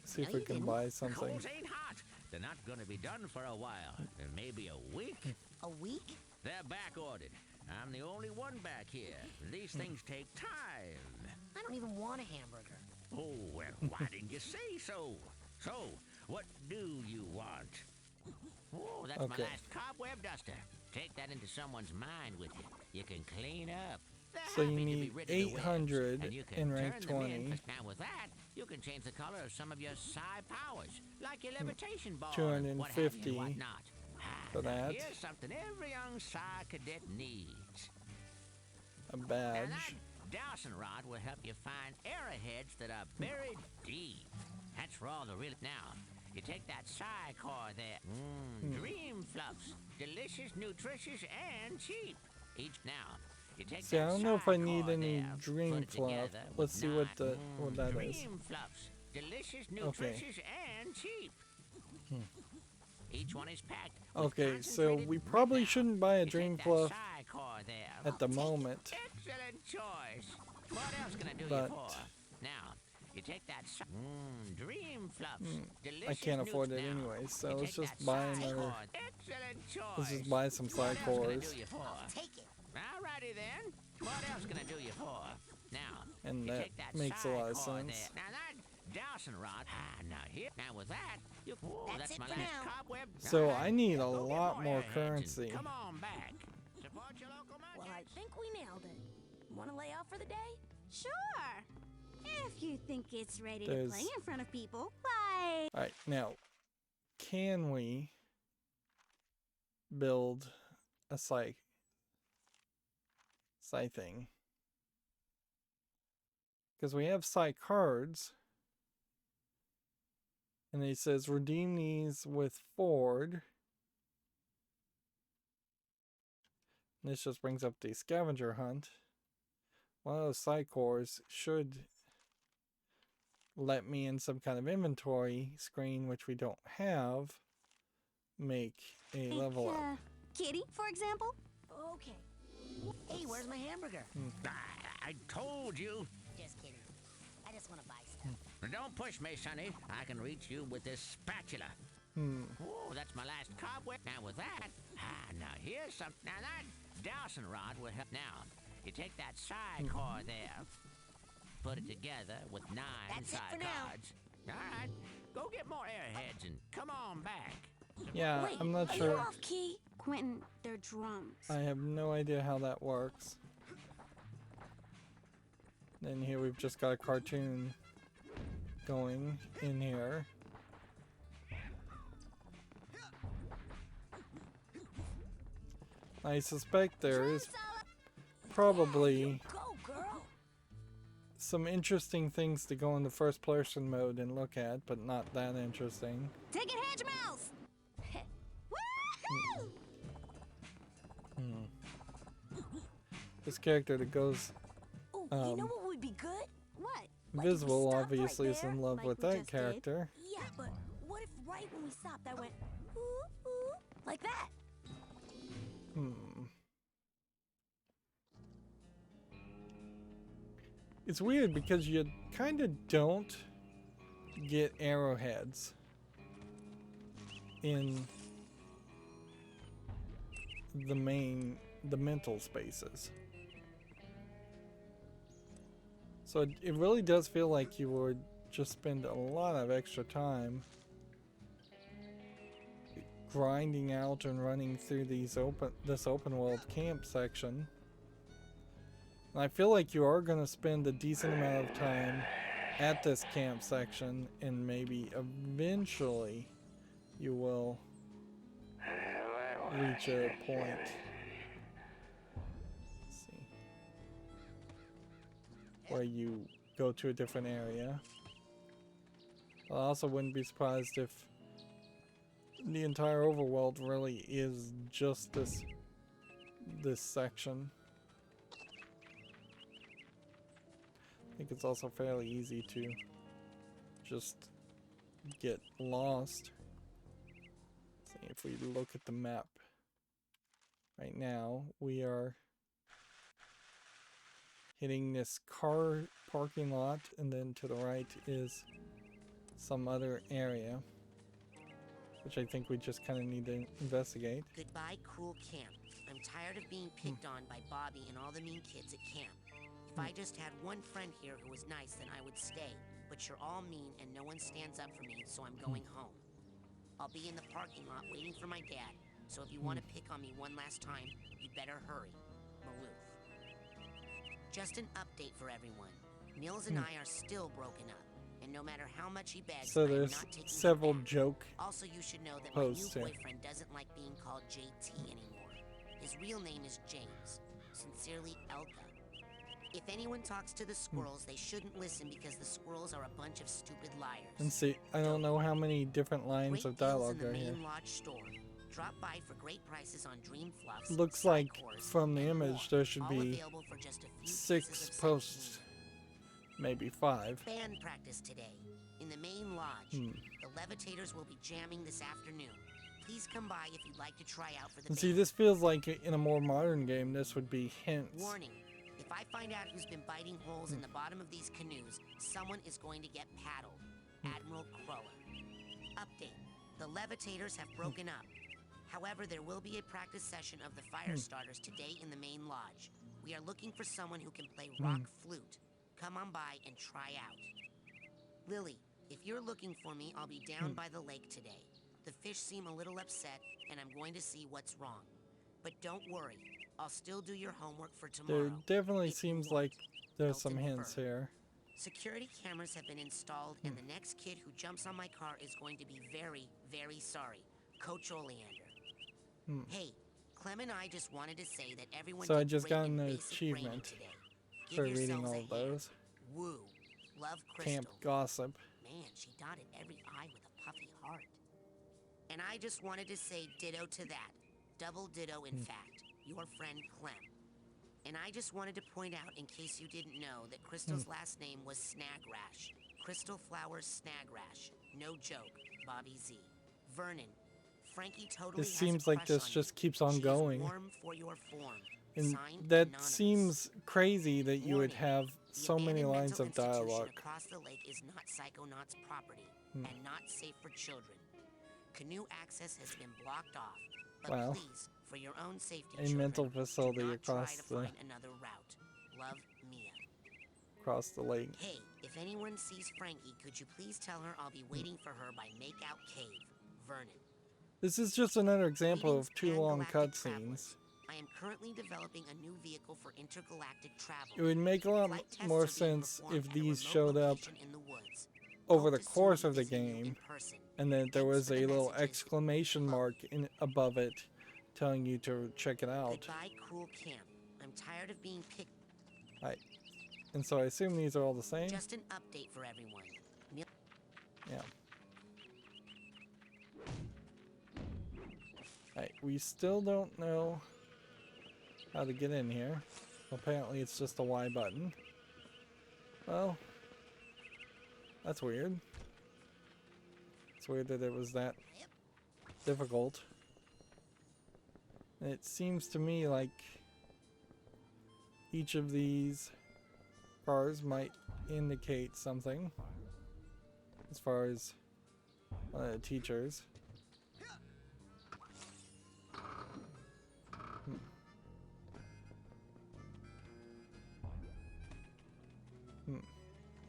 see if no, we you can didn't. buy something. Coals ain't hot. They're not gonna be done for a while. Maybe a week. A week? They're back ordered. I'm the only one back here. These things take time. I don't even want a hamburger. Oh, well, why didn't you say so? So, what do you want? Oh, that's my Okay. last cobweb duster. Take that into someone's mind with you. You can clean up. They're So you happy to be need rid of the webs, 800 and you can in rank turn them 20. Now with that, you can change the color of some of your psi powers, like your levitation ball, 250 and whatnot. for Now, that. here's something every young psi cadet needs. A Now badge. that dowsing rod will help you find arrowheads that are buried deep. That's for all the real. Now, you take that psi core there. Dream fluffs. Delicious, nutritious, and cheap. Each now. You take See, I that don't know if psi I need core any there, dream put it fluff. together Let's with see what that is. Dream fluffs. Delicious, nutritious, and cheap. Each one is packed. with Okay, so concentrated we probably now, shouldn't buy a you take dream that fluff psi core there. at the moment. Excellent choice. What else can I do But- you for? Now, you take that dream fluffs. I Delicious can't afford newts it now. anyway, so You let's take just that buy psi another. core. Excellent choice. Let's just buy some What psi else can I cores. do you for? Take it. Alrighty then. What else can I do you for? Now, And you that take that makes a psi lot of core sense. there. Now that dowsing rod. Now here. Now with that, you. Whoa, That's that's it my for last now. cobweb. So Alright, I need a go get lot more airheads and currency. Come on back. Support your local Well, I merchants. think we nailed it. Want to lay off for the day? Sure. If you think it's ready to There's- play in front of people, why? Alright, now, can we build a psi thing? Because we have psi cards. And it says redeem these with Ford. And this just brings up the scavenger hunt. One of those psi cores should let me in some kind of inventory screen, which we don't have, make a level up. Kitty, for example? Okay. Hey, where's my hamburger? I told you. Just kidding. I just want to buy stuff. Don't push me, Sonny. I can reach you with this spatula. Oh, that's my last cobweb. Now with that, now here's some. Now that dowsing rod will help. Now, you take that psi core there, put it together with 9 That's it psi for now. cards. All right, go get more airheads and come on back. Yeah, Wait, I'm not are you sure. off key? Quentin, they're drums. I have no idea how that works. Then here we've just got a cartoon going in here. I suspect there is probably Go, girl. some interesting things to go into first person mode and look at, but not that interesting. Take it, Hedge Mouse! Woohoo! This character that goes Ooh, you know what would be good? What? Like if we invisible stopped obviously right is there, in love like with we that just did. character. Yeah, but what if right when we stopped, I went ooh, ooh, like that? It's weird because you kind of don't get arrowheads in the mental spaces. So it really does feel like you would just spend a lot of extra time grinding out and running through this open world camp section. And I feel like you are going to spend a decent amount of time at this camp section, and maybe eventually you will reach a point. Let's see. Where you go to a different area. I also wouldn't be surprised if the entire overworld really is just this section. I think it's also fairly easy to just get lost. See, if we look at the map right now, we are hitting this car parking lot, and then to the right is some other area, which I think we just kind of need to investigate. Goodbye, cruel camp. I'm tired of being picked on by Bobby and all the mean kids at camp. If I just had one friend here who was nice, then I would stay. But you're all mean and no one stands up for me, so I'm going home. I'll be in the parking lot waiting for my dad, so if you want to pick on me one last time, you better hurry. Maloof. Just an update for everyone. Nils and I are still broken up, and no matter how much he begs, So I am there's not taking several him back. joke Also, you should know that my new posts here. boyfriend doesn't like being called JT anymore. His real name is James. Sincerely, Elka. If anyone talks to the squirrels, they shouldn't listen because the squirrels are a bunch of stupid liars. And see, I don't know how many different lines of dialogue are here. Main lodge store. Drop by for great prices on Dream Fluffs. Looks like from the image there should be available for just a few 6 pieces of posts, maybe 5. band practice today in the main lodge. The Levitators will be jamming this afternoon. Please come by if you'd like to try out for the And band. see, this feels like in a more modern game this would be hints. Warning. If I find out who's been biting holes in the bottom of these canoes, someone is going to get paddled. Admiral Cruller. Update. The Levitators have broken up. However, there will be a practice session of the fire starters today in the main lodge. We are looking for someone who can play rock flute. Come on by and try out. Lily, if you're looking for me, I'll be down by the lake today. The fish seem a little upset, and I'm going to see what's wrong. But don't worry, I'll still do your homework for tomorrow. There definitely if you seems want. like there's some Elton hints Fur. here. Security cameras have been installed, and the next kid who jumps on my car is going to be very, very sorry. Coach Oleander. Hey, Clem and I just wanted to say that everyone So I did just great got in an basic training achievement today. Give for reading yourselves all a of hand. those. Woo. Love, Crystal. Camp gossip. Man, she dotted every I with a puffy heart. And I just wanted to say ditto to that. Double ditto, in fact. Your friend Clem. And I just wanted to point out, in case you didn't know, that Crystal's last name was Snagrash. Crystal Flowers Snagrash. No joke. Bobby Z. Vernon. Frankie totally This has seems a like crush this on just you. keeps on She's going. warm for your form. And Signed, that Anonymous. seems crazy that you would Warning. have The so many abandoned lines mental of dialogue. institution across the lake is not Psychonauts property and not safe for children. Canoe access has been blocked off. But Wow. please, for your own safety, A children, mental do facility not across try to find another route. Love, Mia. across the lake. Hey, if anyone sees Frankie, could you please tell her I'll be waiting for her by Makeout Cave, Vernon. This is just another example of Greetings, 2 long pan-galactic cutscenes. travelers. I am currently developing a new vehicle for intergalactic travel. It would make a lot Flight tests more are being sense performed if at a these remote showed up location in the woods. over Hope the to soon course be of the visiting you game, in person. and that there Thanks was for a the little messages. exclamation mark above it telling you to check it out. Goodbye, cruel camp. I'm tired of being picked. Right. And so I assume these are all the same? Just an update for everyone. Yeah. Right, we still don't know how to get in here. Apparently it's just a Y button. Well, that's weird. It's weird that it was that difficult. And it seems to me like each of these cars might indicate something as far as teachers.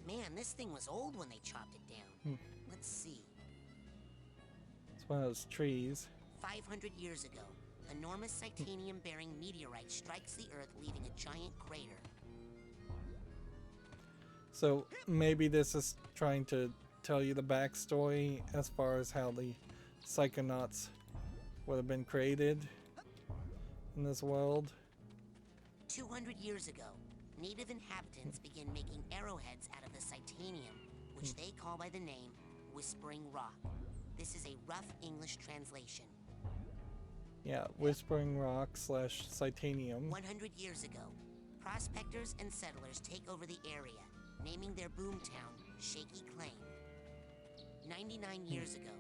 Man, this thing was old when they chopped it down. Let's see. It's one of those trees. 500 years ago, enormous Psytanium-bearing meteorite strikes the Earth, leaving a giant crater. So maybe this is trying to tell you the backstory as far as how the Psychonauts would have been created in this world. 200 years ago, native inhabitants began making arrowheads out of the Psytanium, which they call by the name Whispering Rock. This is a rough English translation. Yeah, Whispering Rock / Psytanium. 100 years ago, prospectors and settlers take over the area, naming their boomtown Shaky Claim. 99 years ago,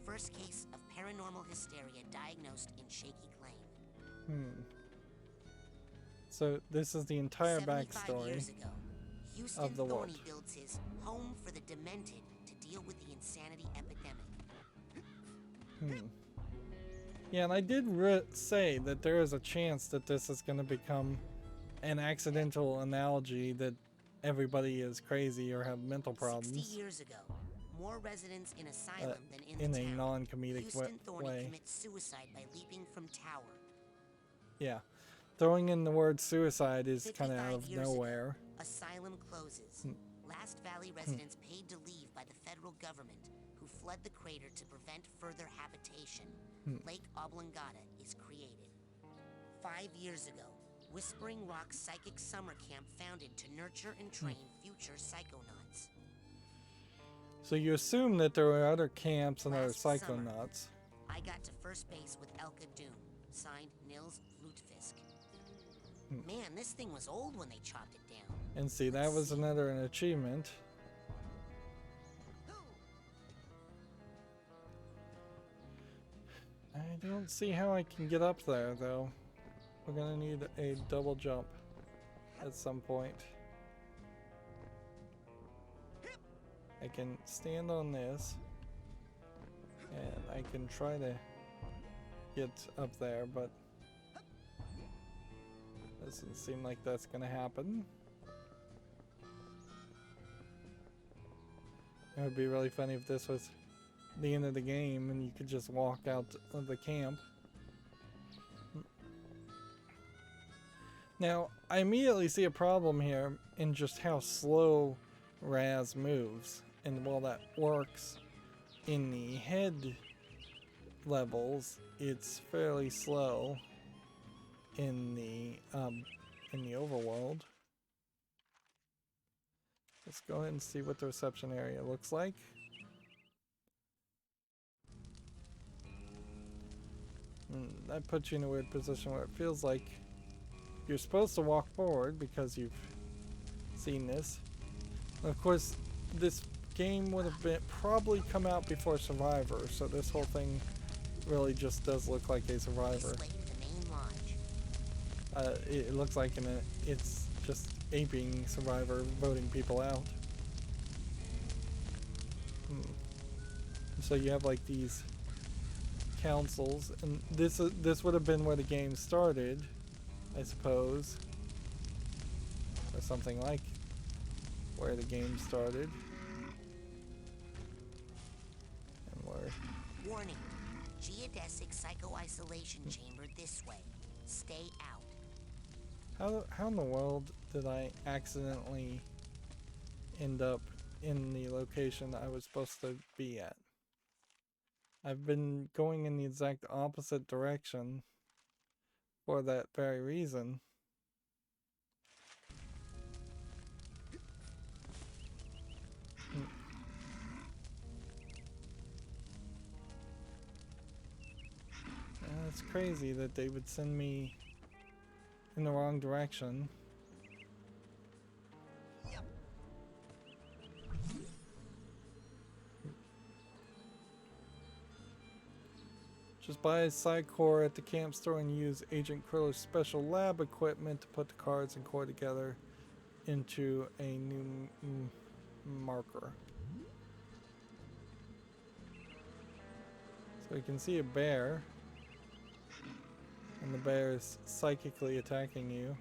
first case of paranormal hysteria diagnosed in Shaky Claim. So this is the entire 75 backstory years ago, Houston of the world. Thorny builds his home for the demented to deal with the insanity epidemic. Yeah, and I did say that there is a chance that this is going to become an accidental analogy that everybody is crazy or have mental problems. 60 years ago, more residents in asylum than in the a town. non-comedic Houston Thorny way. commits suicide by leaping from tower. Yeah, throwing in the word suicide is kind of 55 out of years nowhere. ago, asylum closes. Last Valley residents paid to leave by the federal government, who flood the crater to prevent further habitation. Lake Oblongata is created. 5 years ago, Whispering Rock Psychic Summer Camp founded to nurture and train future Psychonauts. So you assume that there are other camps and other Last summer, Psychonauts. I got to first base with Elka Doom, signed Nils Lutfisk. Man, this thing was old when they chopped it down. And see, that was an achievement. I don't see how I can get up there, though. We're gonna need a double jump at some point. I can stand on this, and I can try to get up there, but doesn't seem like that's gonna happen. It would be really funny if this was the end of the game and you could just walk out of the camp. Now, I immediately see a problem here in just how slow Raz moves. And while that works in the head levels, it's fairly slow in the overworld. Let's go ahead and see what the reception area looks like. That puts you in a weird position where it feels like you're supposed to walk forward because you've seen this. Of course, this game would have probably come out before Survivor, so this whole thing really just does look like a Survivor. It looks like it's just aping Survivor, voting people out. So you have like these councils, and this would have been where the game started, I suppose, or something like where the game started. And where? Warning: geodesic psycho-isolation chamber this way. Stay out. How in the world did I accidentally end up in the location I was supposed to be at? I've been going in the exact opposite direction for that very reason. It's crazy that they would send me in the wrong direction. Just buy a side core at the camp store and use Agent Kriller's special lab equipment to put the cards and core together into a new marker. So you can see a bear, and the bear is psychically attacking you.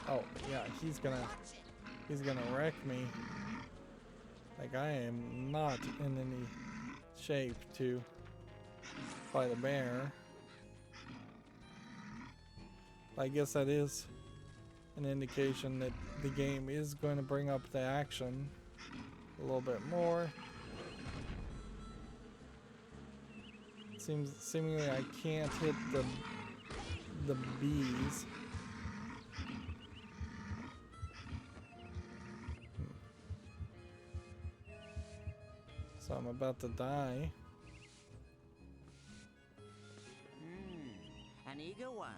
Oh yeah, he's gonna wreck me. Like, I am not in any shape to fight a bear. I guess that is an indication that the game is going to bring up the action a little bit more. Seemingly I can't hit the bees. So I'm about to die. An eager one.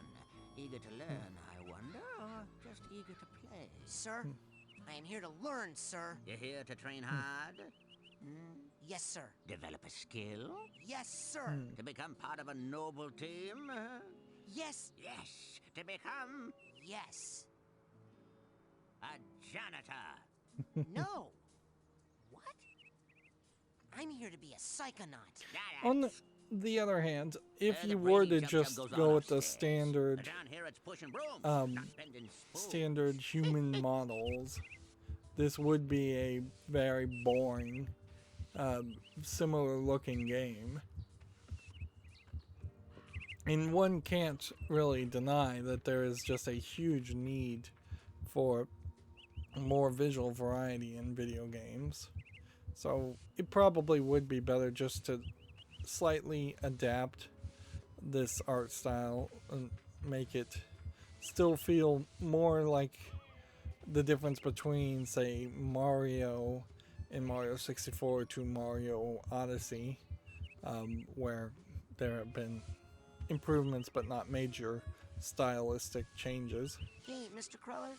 Eager to learn, I wonder, or just eager to play? Sir, I am here to learn, sir. You're here to train hard? Yes, sir. Develop a skill? Yes, sir. To become part of a noble team? Yes. Yes. To become Yes. a janitor? No. What? I'm here to be a psychonaut. On the other hand, if The you were brainy to jump just goes on go with the upstairs. standard Down here it's pushing brooms, um, not bending spoons. standard human models, this would be a very boring, similar looking game. And one can't really deny that there is just a huge need for more visual variety in video games. So it probably would be better just to slightly adapt this art style and make it still feel more like the difference between, say, Mario and Mario 64 to Mario Odyssey, where there have been improvements but not major stylistic changes. Hey, Mr. Cruller,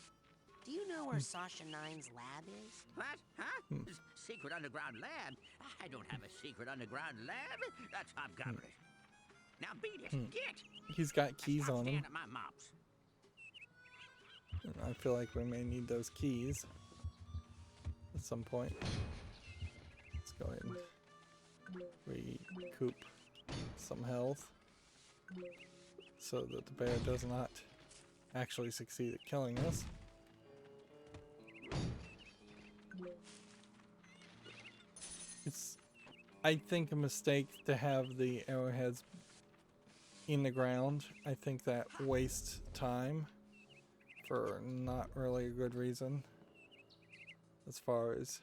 do you know where Sasha Nine's lab is? What? Huh? Secret underground lab? I don't have a secret underground lab. That's hobgoblin. Now beat it. Get. He's got keys Stop on him. standing at my mops. And I feel like we may need those keys at some point. Let's go ahead and recoup some health so that the bear does not actually succeed at killing us. It's, I think, a mistake to have the arrowheads in the ground. I think that wastes time for not really a good reason as far as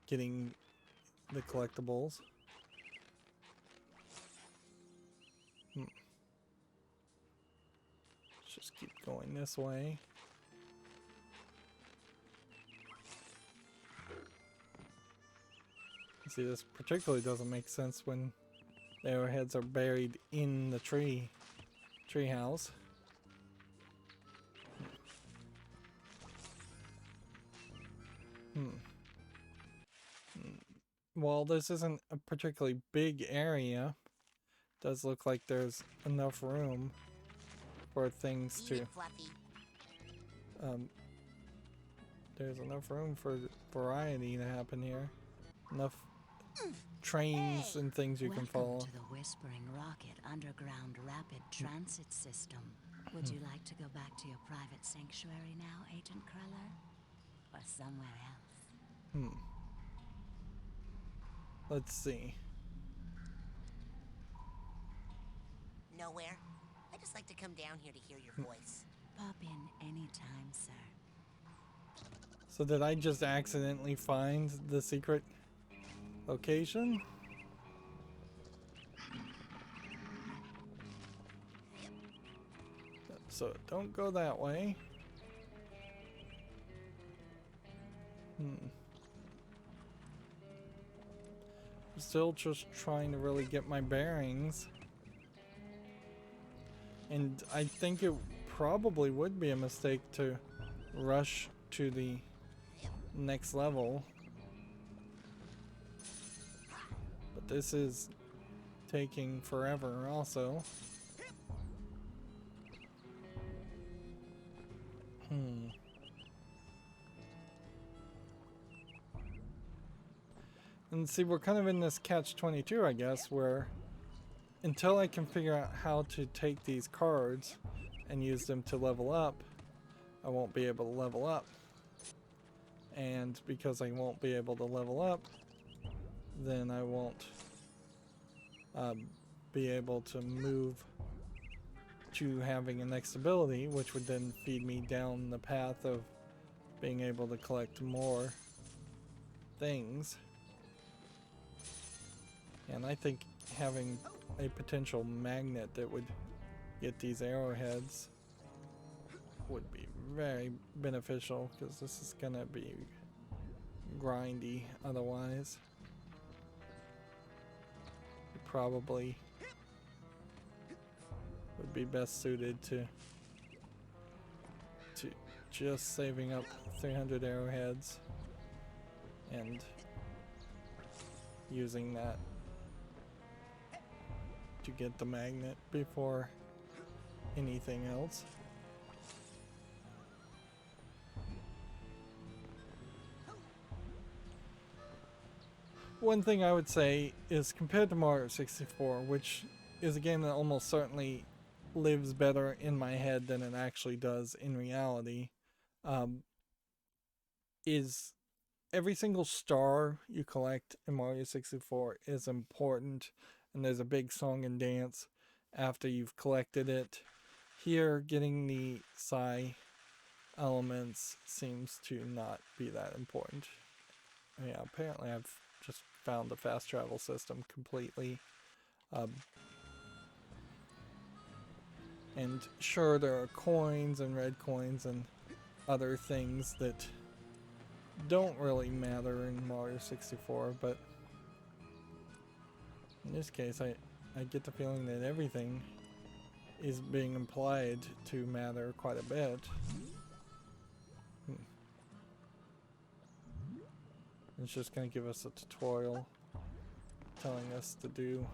getting the collectibles. Let's just keep going this way. See, this particularly doesn't make sense when the arrowheads are buried in the treehouse. While this isn't a particularly big area, it does look like there's enough room for things Eat to it, Fluffy. there's enough room for variety to happen here. Enough trains and things you can follow. Welcome to the Whispering Rocket Underground Rapid Transit System. Would you like to go back to your private sanctuary now, Agent Cruller? Or somewhere else? Let's see. Nowhere. I just like to come down here to hear your voice. Pop in anytime, sir. So did I just accidentally find the secret location? So don't go that way. I'm still just trying to really get my bearings. And I think it probably would be a mistake to rush to the next level. But this is taking forever also. And see, we're kind of in this catch-22, I guess, where until I can figure out how to take these cards and use them to level up, I won't be able to level up. and because I won't be able to level up, then I won't be able to move to having a next ability, which would then feed me down the path of being able to collect more things. And I think having a potential magnet that would get these arrowheads would be very beneficial, because this is gonna be grindy otherwise. Probably would be best suited to just saving up 300 arrowheads and using that to get the magnet before anything else. One thing I would say is, compared to Mario 64, which is a game that almost certainly lives better in my head than it actually does in reality, is every single star you collect in Mario 64 is important, and there's a big song and dance after you've collected it. Here, getting the Psy elements seems to not be that important. Yeah, apparently I've just found the fast travel system completely. And sure, there are coins and red coins and other things that don't really matter in Mario 64, but in this case I get the feeling that everything is being implied to matter quite a bit. It's just going to give us a tutorial telling us to do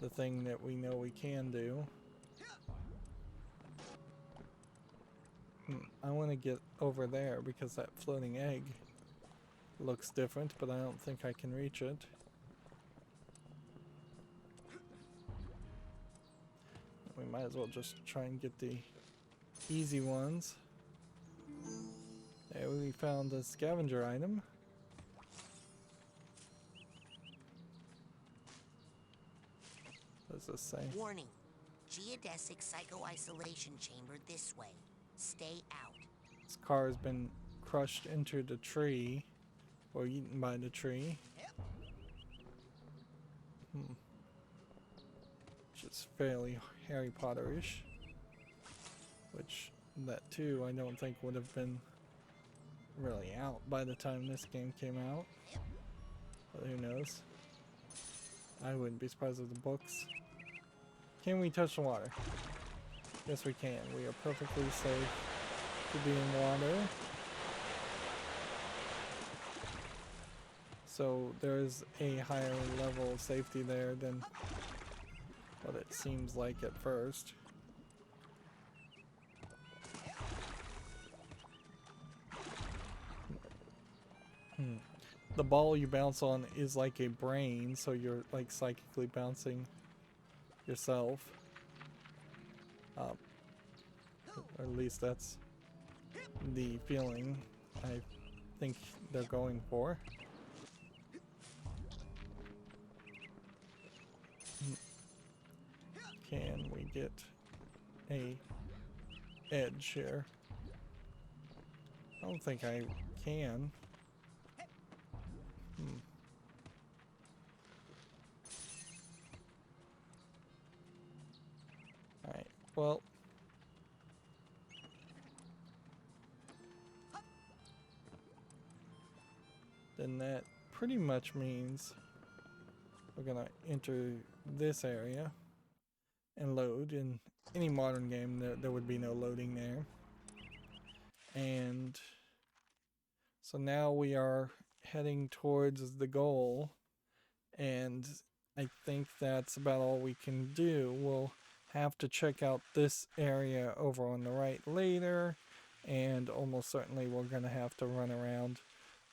the thing that we know we can do. I want to get over there because that floating egg looks different, but I don't think I can reach it. We might as well just try and get the easy ones. There, we found a scavenger item. What does this say? Warning. Geodesic psycho-isolation chamber this way. Stay out. This car has been crushed into the tree, or eaten by the tree. Which is fairly Harry Potter-ish. Which, that too, I don't think would have been really out by the time this game came out. But who knows? I wouldn't be surprised if the books. Can we touch the water? Yes, we can. We are perfectly safe to be in water. So there's a higher level of safety there than what it seems like at first. The ball you bounce on is like a brain, so you're like psychically bouncing yourself. Or at least that's the feeling I think they're going for. Can we get a edge here? I don't think I can. Alright, well. Then that pretty much means we're gonna enter this area and load. In any modern game there would be no loading there. And so now we are heading towards the goal, and I think that's about all we can do. We'll have to check out this area over on the right later, and almost certainly we're gonna have to run around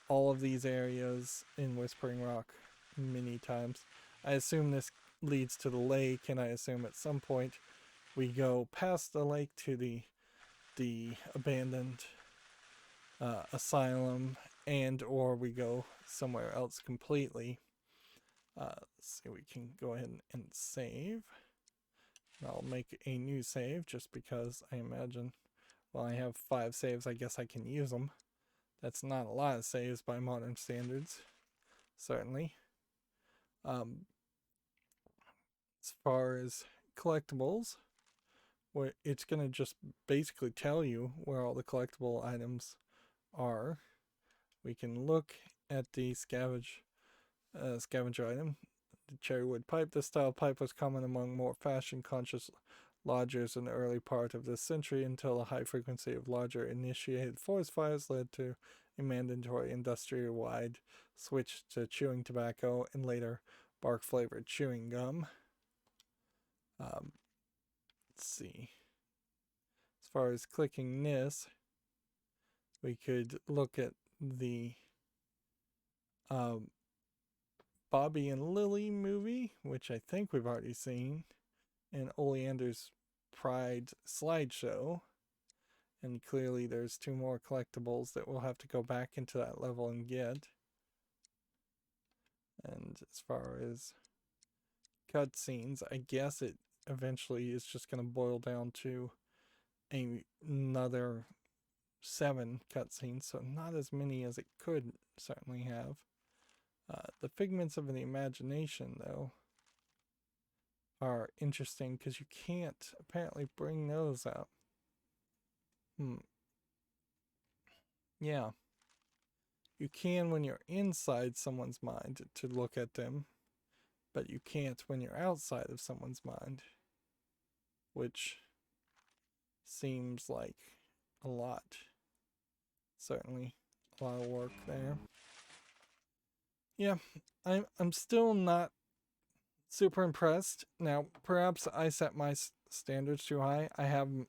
all of these areas in Whispering Rock many times. I assume this leads to the lake, and I assume at some point we go past the lake to the abandoned asylum, and or we go somewhere else completely. Let's see, we can go ahead and save. I'll make a new save just because I imagine, well, I have 5 saves, I guess I can use them. That's not a lot of saves by modern standards, certainly. As far as collectibles, where it's going to just basically tell you where all the collectible items are. We can look at the scavenger item. The cherrywood pipe. This style of pipe was common among more fashion-conscious lodgers in the early part of this century until a high frequency of lodger-initiated forest fires led to a mandatory industry-wide switch to chewing tobacco and later bark-flavored chewing gum. Let's see. As far as clicking this, we could look at the Bobby and Lily movie, which I think we've already seen, and Oleander's Pride slideshow. And clearly there's 2 more collectibles that we'll have to go back into that level and get. And as far as cutscenes, I guess it eventually is just going to boil down to another 7 cutscenes, so not as many as it could certainly have. The figments of the imagination, though, are interesting because you can't apparently bring those up. Yeah. You can when you're inside someone's mind to look at them, but you can't when you're outside of someone's mind, which seems like a lot. Certainly a lot of work there. Yeah, I'm still not super impressed. Now, perhaps I set my standards too high. I haven't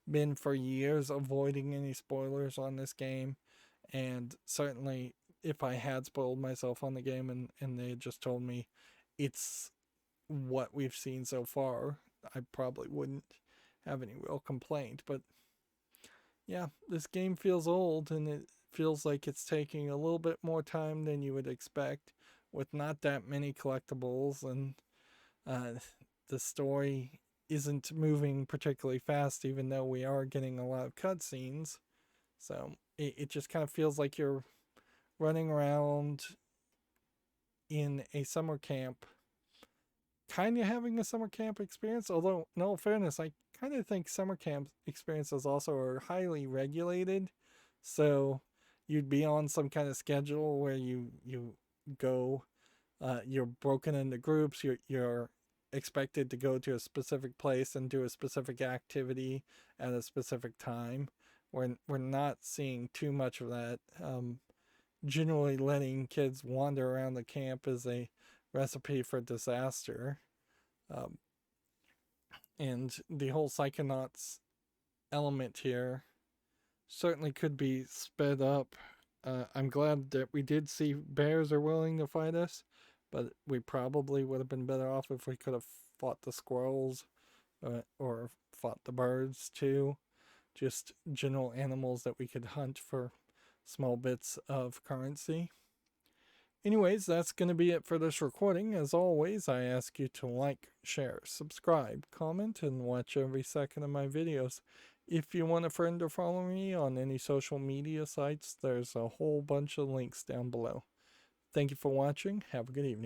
been for years avoiding any spoilers on this game, and certainly if I had spoiled myself on the game and they had just told me it's what we've seen so far, I probably wouldn't have any real complaint. But yeah, this game feels old, and it feels like it's taking a little bit more time than you would expect with not that many collectibles, and the story isn't moving particularly fast, even though we are getting a lot of cutscenes. So it just kind of feels like you're running around in a summer camp, kind of having a summer camp experience. Although, in all fairness, I kind of think summer camp experiences also are highly regulated. So you'd be on some kind of schedule where you go, you're broken into groups, you're expected to go to a specific place and do a specific activity at a specific time. We're not seeing too much of that. Generally letting kids wander around the camp is a recipe for disaster. And the whole Psychonauts element here certainly could be sped up. I'm glad that we did see bears are willing to fight us, but we probably would have been better off if we could have fought the squirrels or fought the birds too. Just general animals that we could hunt for small bits of currency. Anyways, that's going to be it for this recording. As always, I ask you to like, share, subscribe, comment, and watch every second of my videos. If you want a friend or follow me on any social media sites, there's a whole bunch of links down below. Thank you for watching. Have a good evening.